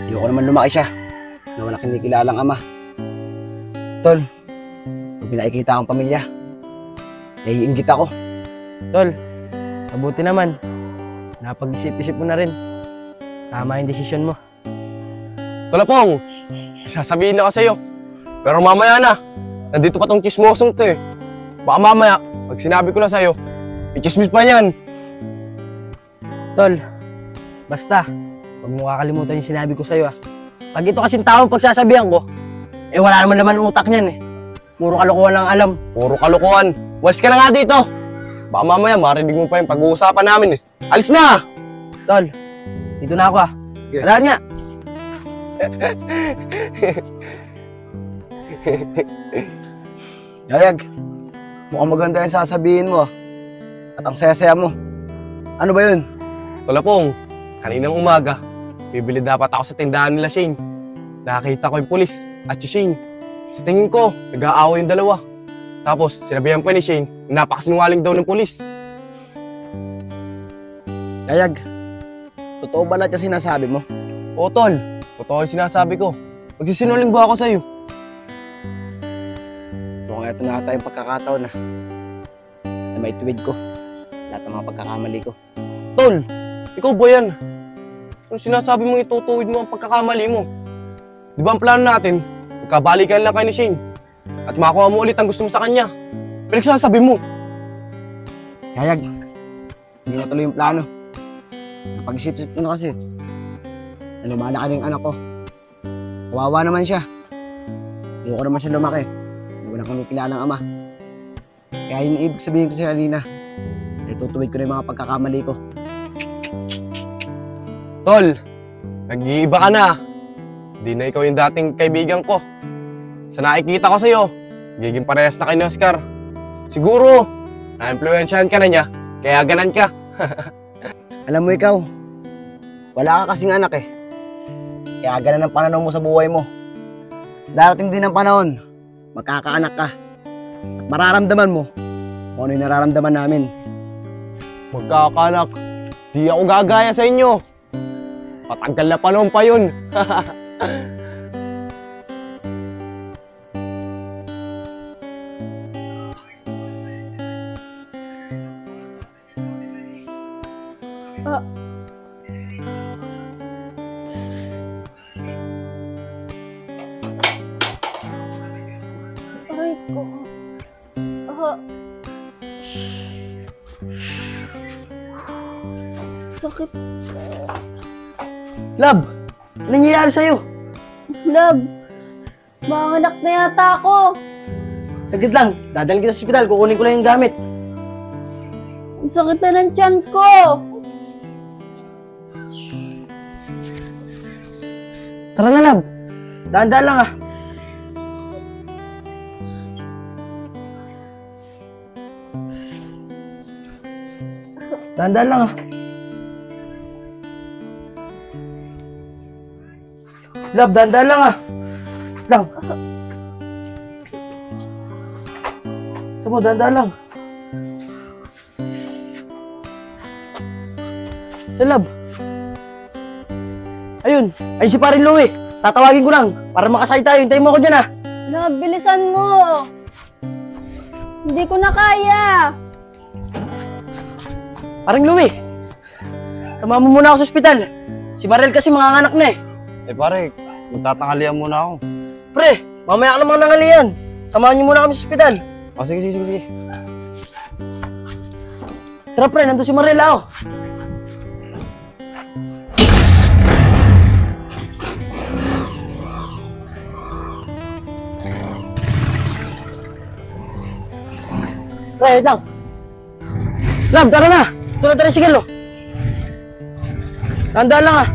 Ayoko naman lumaki siya na walang kinikilalang ama. Tol, pag pinakikita akong pamilya, naiinggit ako. Tol, mabuti naman. Napag-isip-isip mo na rin. Tama yung desisyon mo. Tolapong, sasabihin na ako sa'yo. Pero mamaya na, nandito pa tong chismosong to Baka mamaya, pag sinabi ko na sa'yo, i-chismis pa yan. Tol, basta, huwag mo kakalimutan yung sinabi ko sa'yo Pag ito kasing taong pagsasabihan ko, wala naman laman utak niyan Puro kalokohan lang alam. Puro kalokohan. Walis ka na nga dito. Baka mamaya marinig mo pa yung pag-uusapan namin Alis na! Tol, dito na ako Wala niya. Yayag, mukhang maganda yung sasabihin mo at ang saya-saya mo. Ano ba yun? Tolapong, kaninang umaga, bibili dapat ako sa tindahan nila Shane. Nakakita ko yung pulis at si Shane. Sa tingin ko, nag-aaway yung dalawa. Tapos, sinabihan pa ni Shane na napakasinungaling daw ng pulis. Yayag, totoo ba lahat yung sinasabi mo? Oo, tol. Totoo yung sinasabi ko. Magsisinungaling ba ako sa'yo? Mukhang ito na ata yung pagkakataon na maituwid ko lahat ng mga pagkakamali ko. Tol, ikaw ba yan? Kung sinasabi mong itutuwid mo ang pagkakamali mo, di ba ang plano natin, magkabalikan lang kayo ni Shane at makuha mo ulit ang gusto mo sa kanya. Pero sasabi mo, Yayag, hindi na tuloy yung plano. Napag-isip-isip ko na kasi na lumalaki na yung anak ko. Kawawa naman siya. Ayoko naman siya lumaki na wala kang kilalang ama. Kaya yun ibig sabihin ko sa kanina na itutuwid ko na yung mga pagkakamali ko. Tol, nag-iiba ka na. Di na ikaw yung dating kaibigan ko. Sa nakikita ko sa'yo, giging parehas na kay ni Oscar. Siguro, na-influensyahan ka na niya, kaya ganan ka. Alam mo ikaw, wala ka kasing anak eh. Kaya ganun ang pananaw mo sa buhay mo. Darating din ang panahon, magkakaanak ka. At mararamdaman mo kung ano yung nararamdaman namin. Magkakanak, di ako gagaya sa inyo. Patagal na panahon pa yun. Aray ko. Sakit. Lab, ano nangyayari sa'yo? Love, manganak na yata ako. Saglit lang, dadalhin kita sa ospital, kukunin ko lang yung gamit. Ang sakit na ng tiyan ko. Tara na, Lab. Dahan-dahan lang ah. Dahan-dahan lang ah. Lab, dahan-dahan lang ah. Lang. Samo, dahan-dahan lang. Sa Lab. Ayun si parin Louie. Tatawagin ko lang para makasay tayo. Hintayin mo ako dyan ah. Love, bilisan mo. Hindi ko na kaya. Paring Louie, sama mo muna ako sa ospital. Si Mariel kasi manganganak na eh. Eh pare, magtatanghalian muna ako. Pre, mamaya ka namang nangalian. Samahan niyo muna kami sa ospital. O sige. Tara pre, nandun si Mariel ako. Pre, wait lang. Lab, tara na. Ito na tayo sigalo. Tandaan lang ah.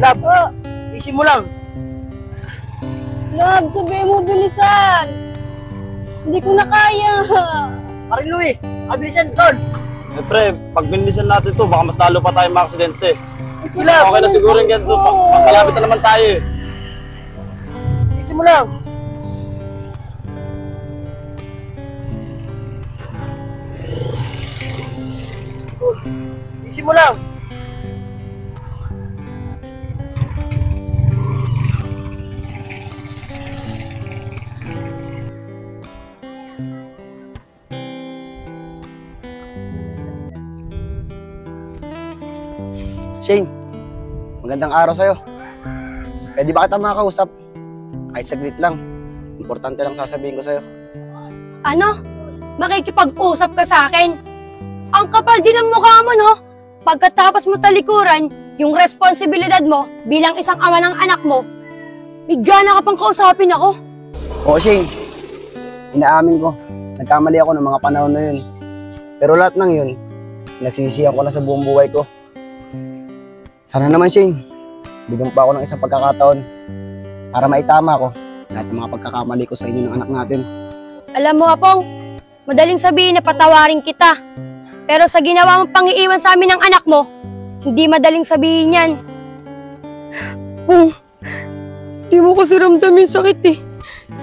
Lab, isin mo lang. Love, sabihin mo bilisan. Hindi ko na kaya. Paring Louie, abilisan, tol. Eh pre, pag binilisan natin to, baka mas talo pa tayo makaksidente. Sila, Okay na siguro yung ganito, pagkalapit na naman tayo eh. isin mo lang. Isin mo lang. Shane, magandang araw sa'yo. Pwede ba kita makakausap? Kahit saglit lang. Importante lang sasabihin ko sa'yo. Ano? Makikipag-usap ka sa akin? Ang kapal din ng mukha mo, no? Pagkatapos mo talikuran, yung responsibilidad mo bilang isang ama ng anak mo, may gana ka pang kausapin ako. Oo, Shane. Inaamin ko. Nagkamali ako ng mga panahon na yun. Pero lahat ng yun, nagsisisihan ko na sa buong buhay ko. Sana naman, Shane, bigyan mo pa ako ng isang pagkakataon para maitama ko lahat ng mga pagkakamali ko sa inyo ng anak natin. Alam mo, Apong, madaling sabihin na patawarin kita. Pero sa ginawa mong pang-iiwan sa amin ng anak mo, hindi madaling sabihin yan. Di mo kasi ramdam yung sakit eh.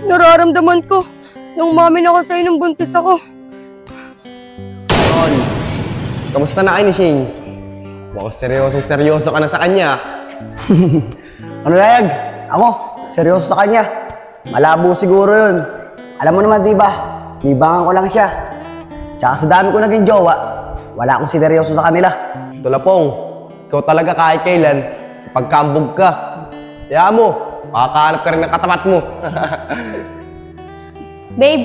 Nararamdaman ko nung umamin ako sa'yo nung buntis ako. Tol, kamusta na kayo ni Shane? Mukhang seryoso ka na sa kanya. Ano Layag? Ako, seryoso sa kanya. Malabo siguro yun. Alam mo naman, di ba? Libangan ko lang siya. Tsaka sa dami ko naging jowa, wala akong sineryoso sa kanila. Tulapong, ikaw talaga kahit kailan, pagkambog ka. Kaya mo, makakahanap ka rin ng katapat mo. Babe,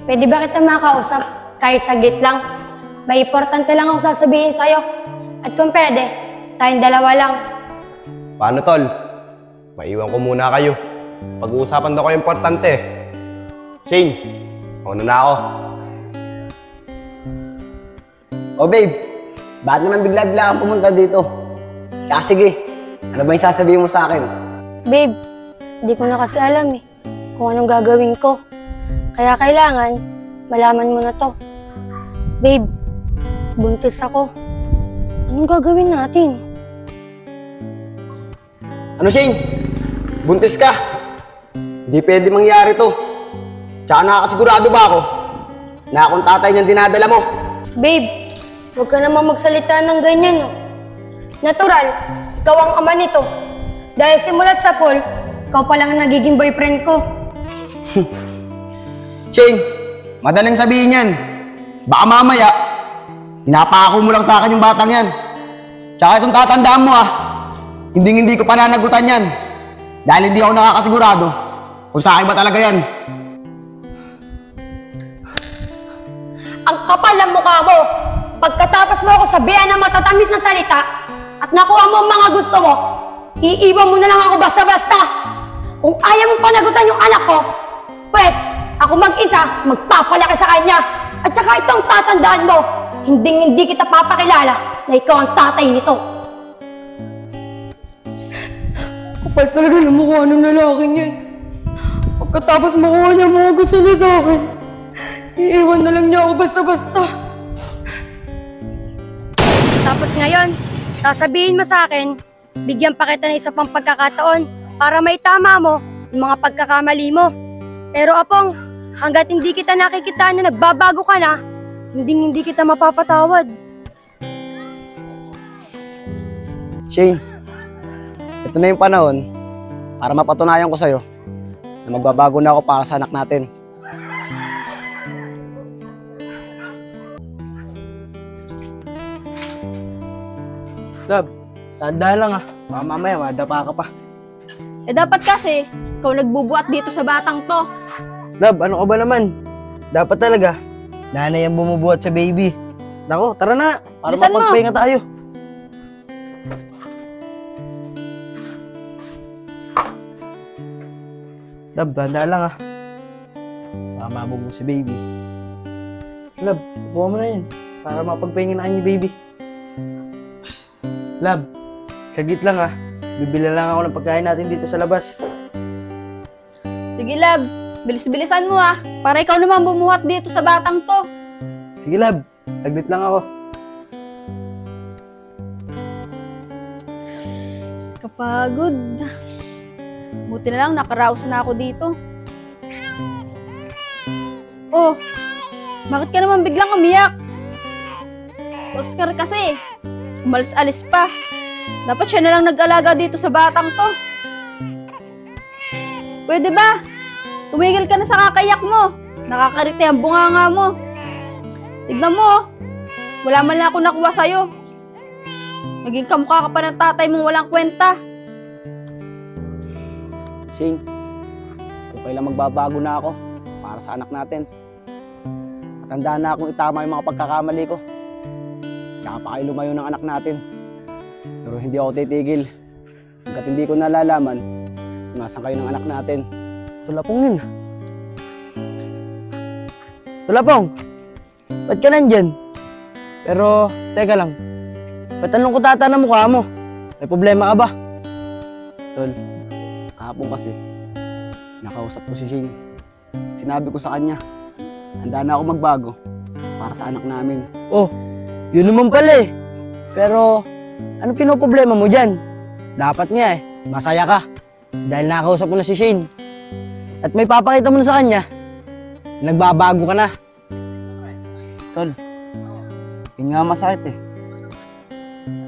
pwede ba kita makausap kahit saglit lang? May importante lang ako sasabihin sa'yo. At kung pwede, tayong dalawa lang. Paano, Tol? Maiwan ko muna kayo. Pag-uusapan daw ko importante. Shane, mauna na ako. Oh babe, bakit naman bigla-bigla kang pumunta dito? Tsaka sige, ano ba yung sasabihin mo sa akin? Babe, di ko na kasi alam eh kung anong gagawin ko. Kaya kailangan malaman mo na to. Babe, buntis ako. Anong gagawin natin? Ano Shane? Buntis ka? Hindi pwede mangyari to. Tsaka nakakasigurado ba ako na akong tatay niyang dinadala mo? Babe, huwag ka naman magsalita ng ganyan, no? Natural, ikaw ang ama nito. Dahil simulat sa pool, ikaw pa lang ang nagiging boyfriend ko. Shane, madaling sabihin yan. Baka mamaya, pinapako mo lang sa akin yung batang yan. Tsaka itong tatandaan mo hindi ko pananagutan yan. Dahil hindi ako nakakasigurado kung sa akin ba talaga yan. Ang kapal ng mukha mo! Pagkatapos mo ako sabihan ng matatamis na salita at nakuha mo ang mga gusto mo, iiwan mo na lang ako basta-basta. Kung ayaw mong panagutan yung anak ko, pues, ako mag-isa, magpapalaki sa kanya. At saka itong tatandaan mo, hindi kita papakilala na ikaw ang tatay nito. Kapal talaga ng mukha ng lalaking yan. Pagkatapos makuha niya mga gusto niya sa akin, iiwan na lang niya ako basta-basta. Tapos ngayon, sasabihin mo sa akin, bigyan pa kita ng isa pang pagkakataon para maitama mo yung mga pagkakamali mo. Pero Apong, hanggat hindi kita nakikita na nagbabago ka na, hindi kita mapapatawad. Shane, ito na yung panahon para mapatunayan ko sa'yo na magbabago na ako para sa anak natin. Love, tandaan lang baka mamaya madapa ka pa. Eh dapat kasi, ikaw nagbubuhat dito sa batang to. Love, ano ka ba naman? Dapat talaga, nanay ang bumubuhat sa baby. Nako, tara na, para Bilisan mo. mapagpahinga tayo. Love, tandaan lang baka mabog si baby. Love, buha mo na yan, para mapagpahinga na kayo ni baby. Love, saglit lang bibili lang ako ng pagkain natin dito sa labas. Sige, love. Bilis-bilisan mo para ikaw naman bumuhat dito sa batang to. Sige, love, saglit lang ako. Kapagod. Buti na lang nakaraos na ako dito. Oh, bakit ka naman biglang umiyak? Si Oscar kasi, umalis-alis pa. Dapat siya na lang nag-alaga dito sa batang to. Pwede ba? Tumigil ka na sa kakayak mo. Nakakarite ang bunganga mo. Tignan mo, wala man lang ako nakuha sa'yo. Naging kamukha ka pa ng tatay mong walang kwenta. Shane, kung kailan magbabago na ako para sa anak natin. Matandaan na akong itama yung mga pagkakamali ko. Tsaka pa kayo lumayo ng anak natin. Pero hindi ako titigil hanggat hindi ko nalalaman kung nasan kayo ng anak natin. Tulapong yun. Tulapong, ba't ka nandyan? Pero, teka lang. Ba't anong kutata na mukha mo? May problema ka ba? Tol, kahapon kasi, nakausap ko si Shane. Sinabi ko sa kanya, handa na ako magbago para sa anak namin. Oh, yun naman pala eh. Pero, ano pinoproblema mo dyan? Dapat nga eh, masaya ka. Dahil nakausap mo na si Shane. At may papakita mo na sa kanya, nagbabago ka na. Tol, yun nga masakit eh.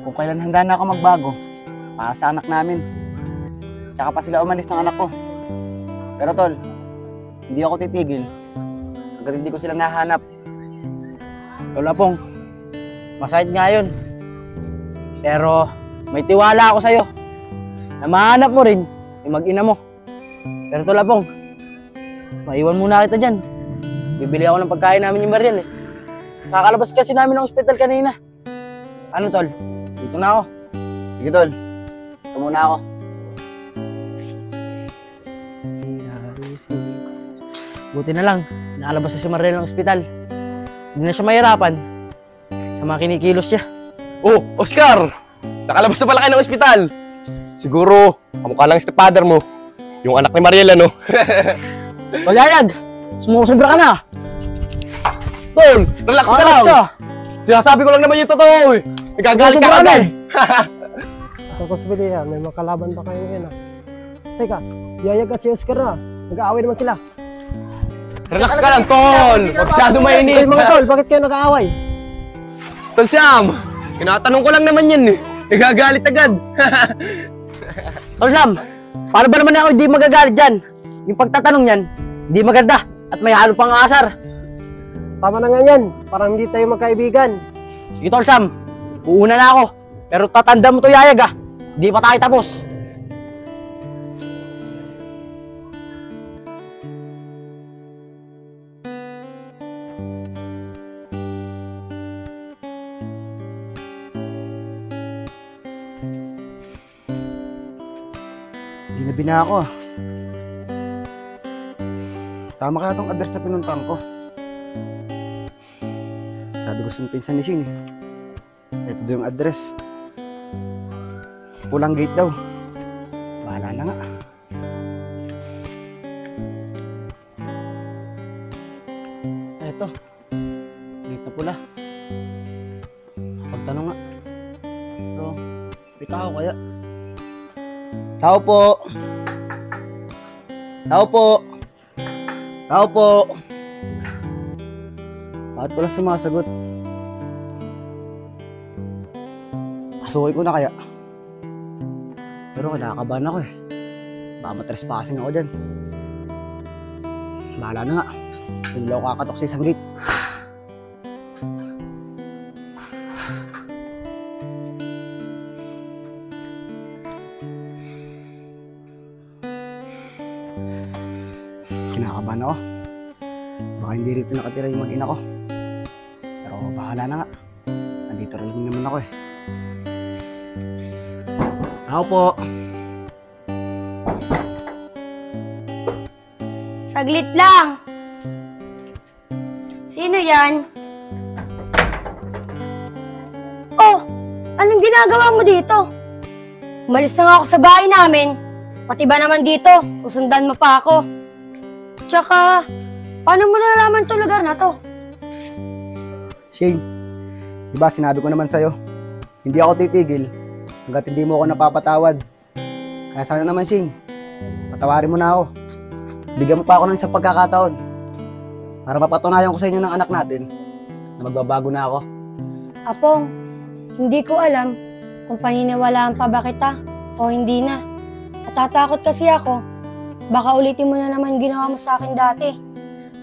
Kung kailan handa na ako magbago para sa anak namin. Tsaka pa sila umalis ng anak ko. Pero tol, hindi ako titigil hanggat hindi ko sila nahanap. Tol Apong, masakit nga yun. Pero, may tiwala ako sa'yo. Na mahanap mo rin yung mag-ina mo. Pero Tol Apong, maiwan muna kita dyan. Bibili ako ng pagkain namin yung Mariel eh. Kakalabas kasi namin ng ospital kanina. Ano Tol? Dito na ako. Sige tol, ito muna ako. Buti na lang, nakalabas na si Mariel ng ospital. Hindi na siya mahirapan sa mga kinikilos niya. Oh, Oscar! Nakalabas na pala kayo ng ospital. Siguro, kamukha lang stepfather mo. Yung anak ni Mariel, ano? Tol Yayag, sumusobra ka na. Tol, relax ka lang. Sinasabi ko lang naman yung totoo eh. Nagagalit ka agad. Tapos bilihan, may makalaban pa kayo ngayon ah. Teka, Yayag at si Oscar na. Nag-aaway naman sila. Relax ka lang, Tol. Huwag masyado mainit. Ay mga tol, bakit kayo nag-aaway? Tol Sam, tinatanong ko lang naman yan eh. Nagagalit agad. Tol Sam, paano ba naman ako hindi magagalit dyan? Yung pagtatanong yan, hindi maganda at may halo pang asar. Tama na nga yan, parang hindi tayo magkaibigan. Sige Tol Sam, uuna na ako. Pero tatanda mo to Yayag ah, hindi pa tayo tapos. Ginabi na ako. Tama kaya itong address na pinuntahan ko. Sabi ko sa pinsan ni Shane eh. Ito daw yung address. Pulang gate daw. Bahala na nga. Ito. Gate na pula. Pagtanong nga. Pero, may tao kaya? Tao po. Tao po. Tao po. Bakit pala sumasagot? Pasukoy ko na kaya. Pero kinakabahan ako eh. Baka matrespassing ako dyan. Bahala na nga. Hindi ako kakatok sa isang gate. Kinakabahan ako. Baka hindi rito nakatira yung mag-ina ko. Pero bahala na nga. Nandito rin naman ako eh. Tao po. Saglit lang. Sino yan? Oh, anong ginagawa mo dito? Umalis na nga ako sa bahay namin. Pati ba naman dito, susundan mo pa ako. Tsaka, paano mo nalalaman itong lugar na to? Shane, diba sinabi ko naman sa'yo, hindi ako titigil hanggat hindi mo ako napapatawad. Kaya sana naman Shane, patawarin mo na ako. Bigyan mo pa ako ng isang pagkakataon para mapatunayan ko sa inyo ng anak natin na magbabago na ako. Apong, hindi ko alam kung paniniwalaan pa ba kita o hindi na. Natatakot kasi ako. Baka ulitin mo na naman ginawa mo sa akin dati.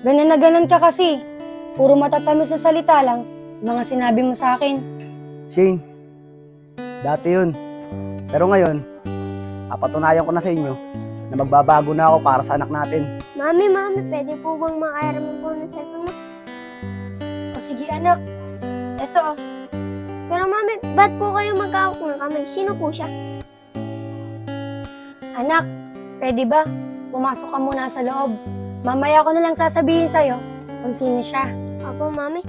Ganun na ganun ka kasi. Puro matatamis na salita lang mga sinabi mo sa akin. Shane, dati yun. Pero ngayon, papatunayan ko na sa inyo na magbabago na ako para sa anak natin. Mami, pwede po bang makairam mo po ng cellphone mo? O sige anak, eto oh. Pero mami, ba't po kayo magkahawak ng kamay? Sino po siya? Anak, pwede ba? Pumasok ka muna sa loob. Mamaya ko na lang sasabihin sa'yo kung sino siya. Opo, mami.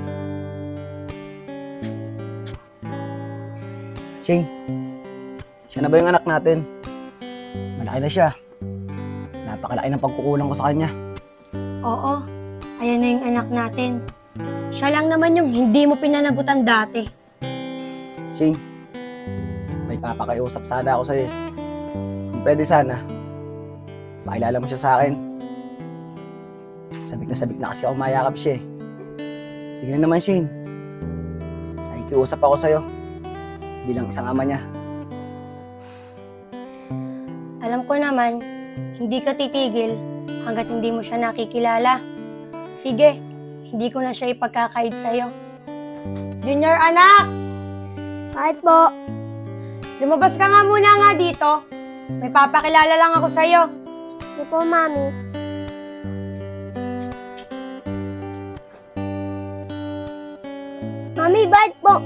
Shane, siya na ba yung anak natin? malaki na siya. Napakalaki ng pagkukulang ko sa kanya. Oo, ayan na yung anak natin. Siya lang naman yung hindi mo pinanagutan dati. Shing, may papakiusap sana ako sa'yo. Kung pwede sana, pakilala mo siya sa akin. Sabik na kasi ako mayakap siya eh. Sige na naman, Shane. Nakikiusap ako sa'yo bilang isang ama niya. Alam ko naman, hindi ka titigil hanggat hindi mo siya nakikilala. Sige, hindi ko na siya ipagkakait sa'yo. Junior anak! Kahit po. Lumabas ka nga muna nga dito. May papakilala lang ako sa'yo. Hindi po, Mami. Mami, bakit po?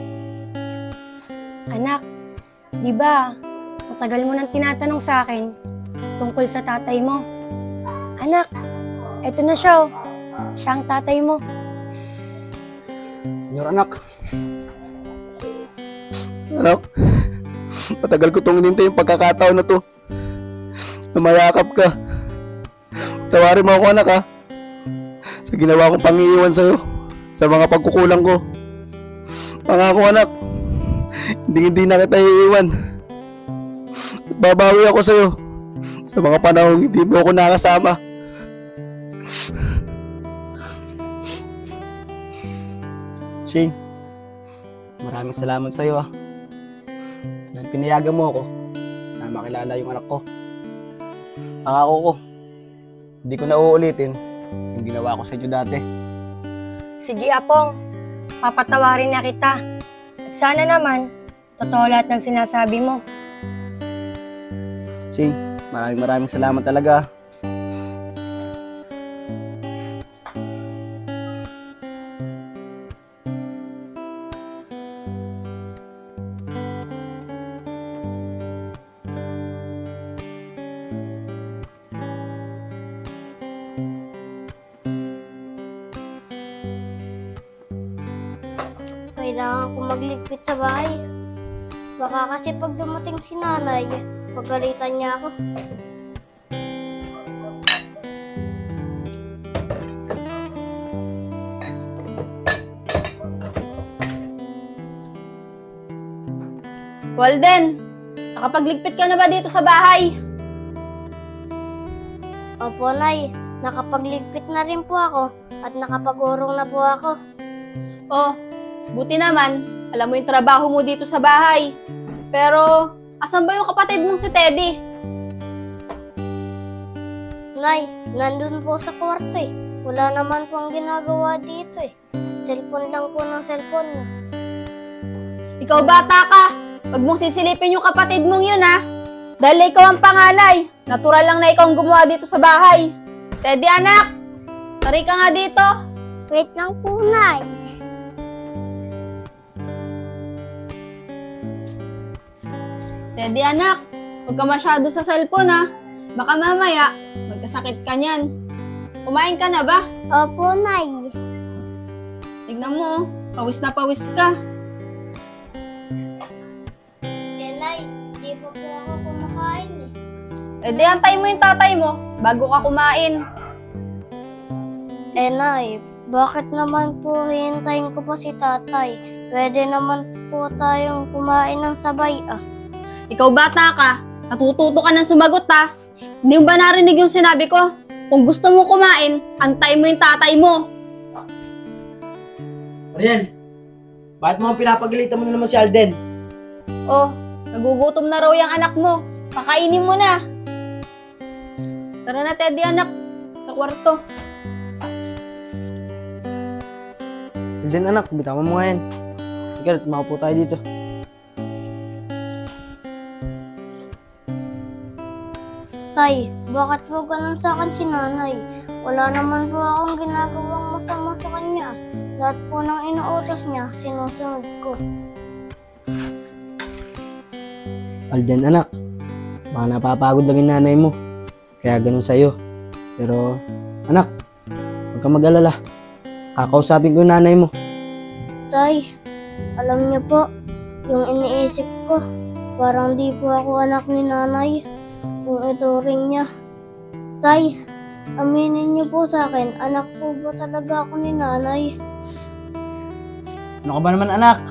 Anak, di ba, matagal mo nang tinatanong sa akin tungkol sa tatay mo. Anak, eto na siya, oh. Siya ang tatay mo. Your anak. Anak, matagal ko itong inintay yung pagkakataon na to. Na mayakap ka. Tawarin mo ako, anak, ha. Sa ginawa kong pangiiwan sa'yo. Sa mga pagkukulang ko. Pangako, anak. Hindi na kita iiwan. At babawi ako sa'yo. Sa mga panahong hindi mo ako nakasama. Shane, maraming salamat sa'yo, ah. Dahil pinayagan mo ako na makilala yung anak ko. Pangako ko, hindi ko na uulitin yung ginawa ko sa inyo dati. Sige, Apong. Papatawarin na kita. At sana naman, totoo lahat ng sinasabi mo. Shane, maraming salamat talaga. Kailangan ko magligpit sa bahay. Baka kasi pag dumating si nanay, pagalitan niya ako. Walden, nakapagligpit ka na ba dito sa bahay? Opo, Nay. Nakapagligpit na rin po ako at nakapag-urong na po ako. Oh, buti naman, alam mo yung trabaho mo dito sa bahay. Pero, asan ba yung kapatid mong si Teddy? Nay, nandun po sa kwarto eh. Wala naman po ang ginagawa dito eh. Cellphone lang po ng cellphone. Ikaw bata ka, wag mong sisilipin yung kapatid mong yun ha. Dahil ikaw ang panganay, natural lang na ikaw ang gumawa dito sa bahay. Teddy anak, tari ka nga dito. Wait lang po, Nay. Teddy anak, huwag ka masyado sa cellphone ha. Baka mamaya, magkasakit ka niyan. Kumain ka na ba? Opo, Nay. Tignan mo, pawis na pawis ka. Nay, di po ako kumakain eh. Eh di antay mo yung tatay mo bago ka kumain. Nay, bakit naman po hihintayin ko pa si tatay? Pwede naman po tayong kumain ng sabay ah. Ikaw bata ka, natututo ka ng sumagot ha. Hindi mo ba narinig yung sinabi ko? Kung gusto mo kumain, antay mo yung tatay mo. Mariel, bakit mo pinapagalitan mo na naman si Alden? Oh, nagugutom na raw yung anak mo. Pakainin mo na. Tara na Teddy anak, sa kwarto. Alden anak, bitawan mo nga yan. Ikaw, tumako po tayo dito. Tay, bakit po ganun sa akin si nanay? Wala naman po akong ginagawang masama sa kanya. Lahat po ng inuutos niya, sinusunod ko. Alden anak, baka napapagod lang yung nanay mo. Kaya ganun sa'yo. Pero, anak, huwag kang mag-alala. Kakausapin ko yung nanay mo. Tay, alam niyo po, yung iniisip ko, parang di po ako anak ni nanay. pong ituring niya. Tay, aminin niyo po sa akin, anak po ba talaga ako ni nanay? Ano ka ba naman anak?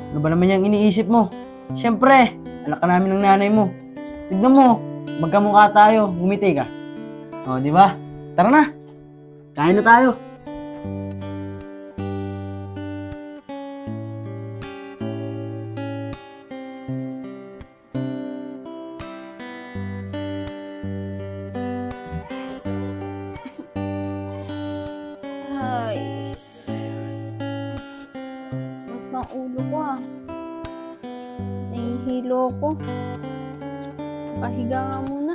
Ano ba naman yung iniisip mo? Siyempre, anak ka namin ng nanay mo. Tignan mo, magkamukha tayo, ngumiti ka. O, di ba? Tara na, kain na tayo. Guys. Sakit pa ang ulo ko ah. Nahihilo ko. Pahiga nga muna.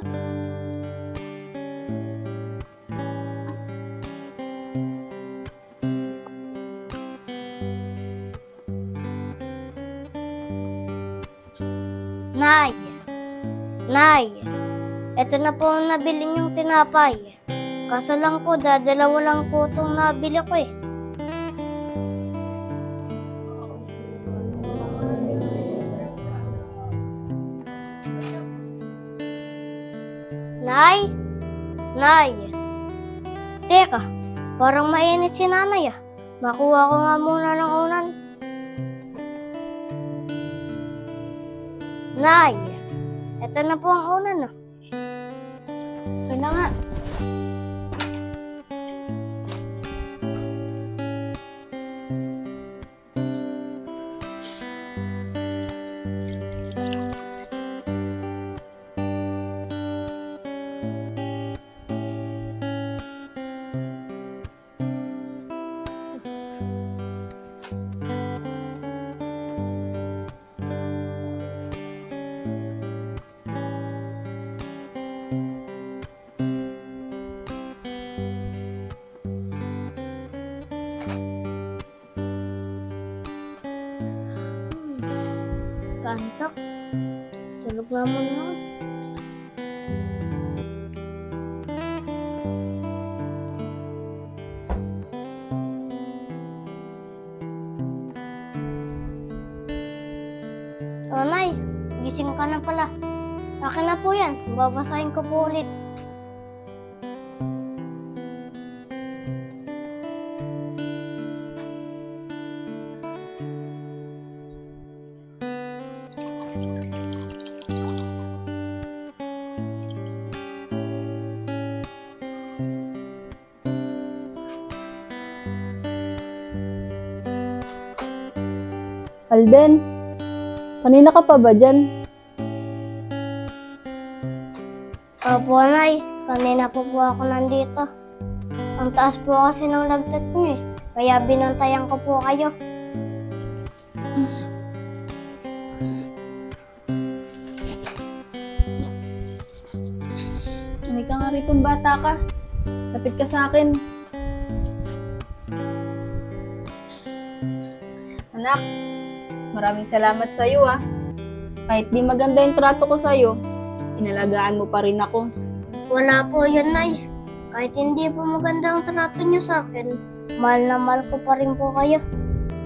Nay! Nay! Ito na po ang nabili niyong tinapay. Kaso lang po, dadalawa lang po itong nabili ko eh. Nay! Nay! Teka, parang mainit si nanay ah. Makuha ko nga muna ng unan. Nay! Ito na po ang unan ah. Okay na nga. Kantak. Tulog na muna ako. Oh, Nay, gising ka na pala. Akin na po yan. Babasahin ko po ulit. Alden, kanina ka pa ba dyan? Opo, Nay. Kanina po ako nandito. Ang taas po kasi ng lagtat niyo eh. Kaya binantayan ko po kayo. Hindi ka nga rito, bata ka. Lapit ka sa akin. Anak, maraming salamat sa iyo ah. Kahit di maganda yung trato ko sa iyo, inalagaan mo pa rin ako. Wala po yun, Nay. Kahit hindi po maganda ang trato niyo sa akin, mahal na mahal ko pa rin po kayo.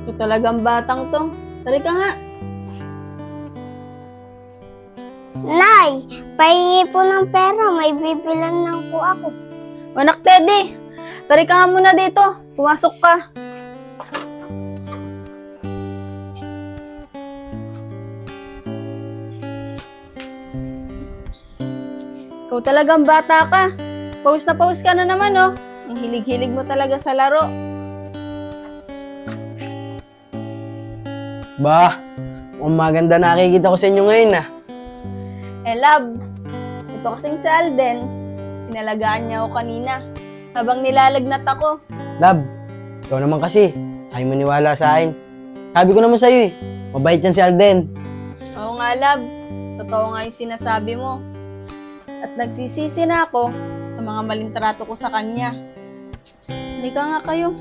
Ito talagang batang to. Tari ka nga. Nay, pahingi po ng pera. May bibilan lang po ako. Anak Teddy, tari ka nga muna dito. Pumasok ka. Ikaw talagang bata ka. Pause na pause ka na naman, oh. Ang hilig-hilig mo talaga sa laro. Bah, mukhang maganda nakikita ko sa inyo ngayon ah. Love, ito kasing si Alden. Inalagaan niya ako kanina. Habang nilalagnat ako. Lab, ikaw naman kasi. Ayaw maniwala sa akin. Sabi ko naman sa'yo eh, mabait yan si Alden. Oo nga, Love. Totoo nga yung sinasabi mo. At nagsisisi na ako sa mga maling trato ko sa kanya. Hindi ka nga kayo.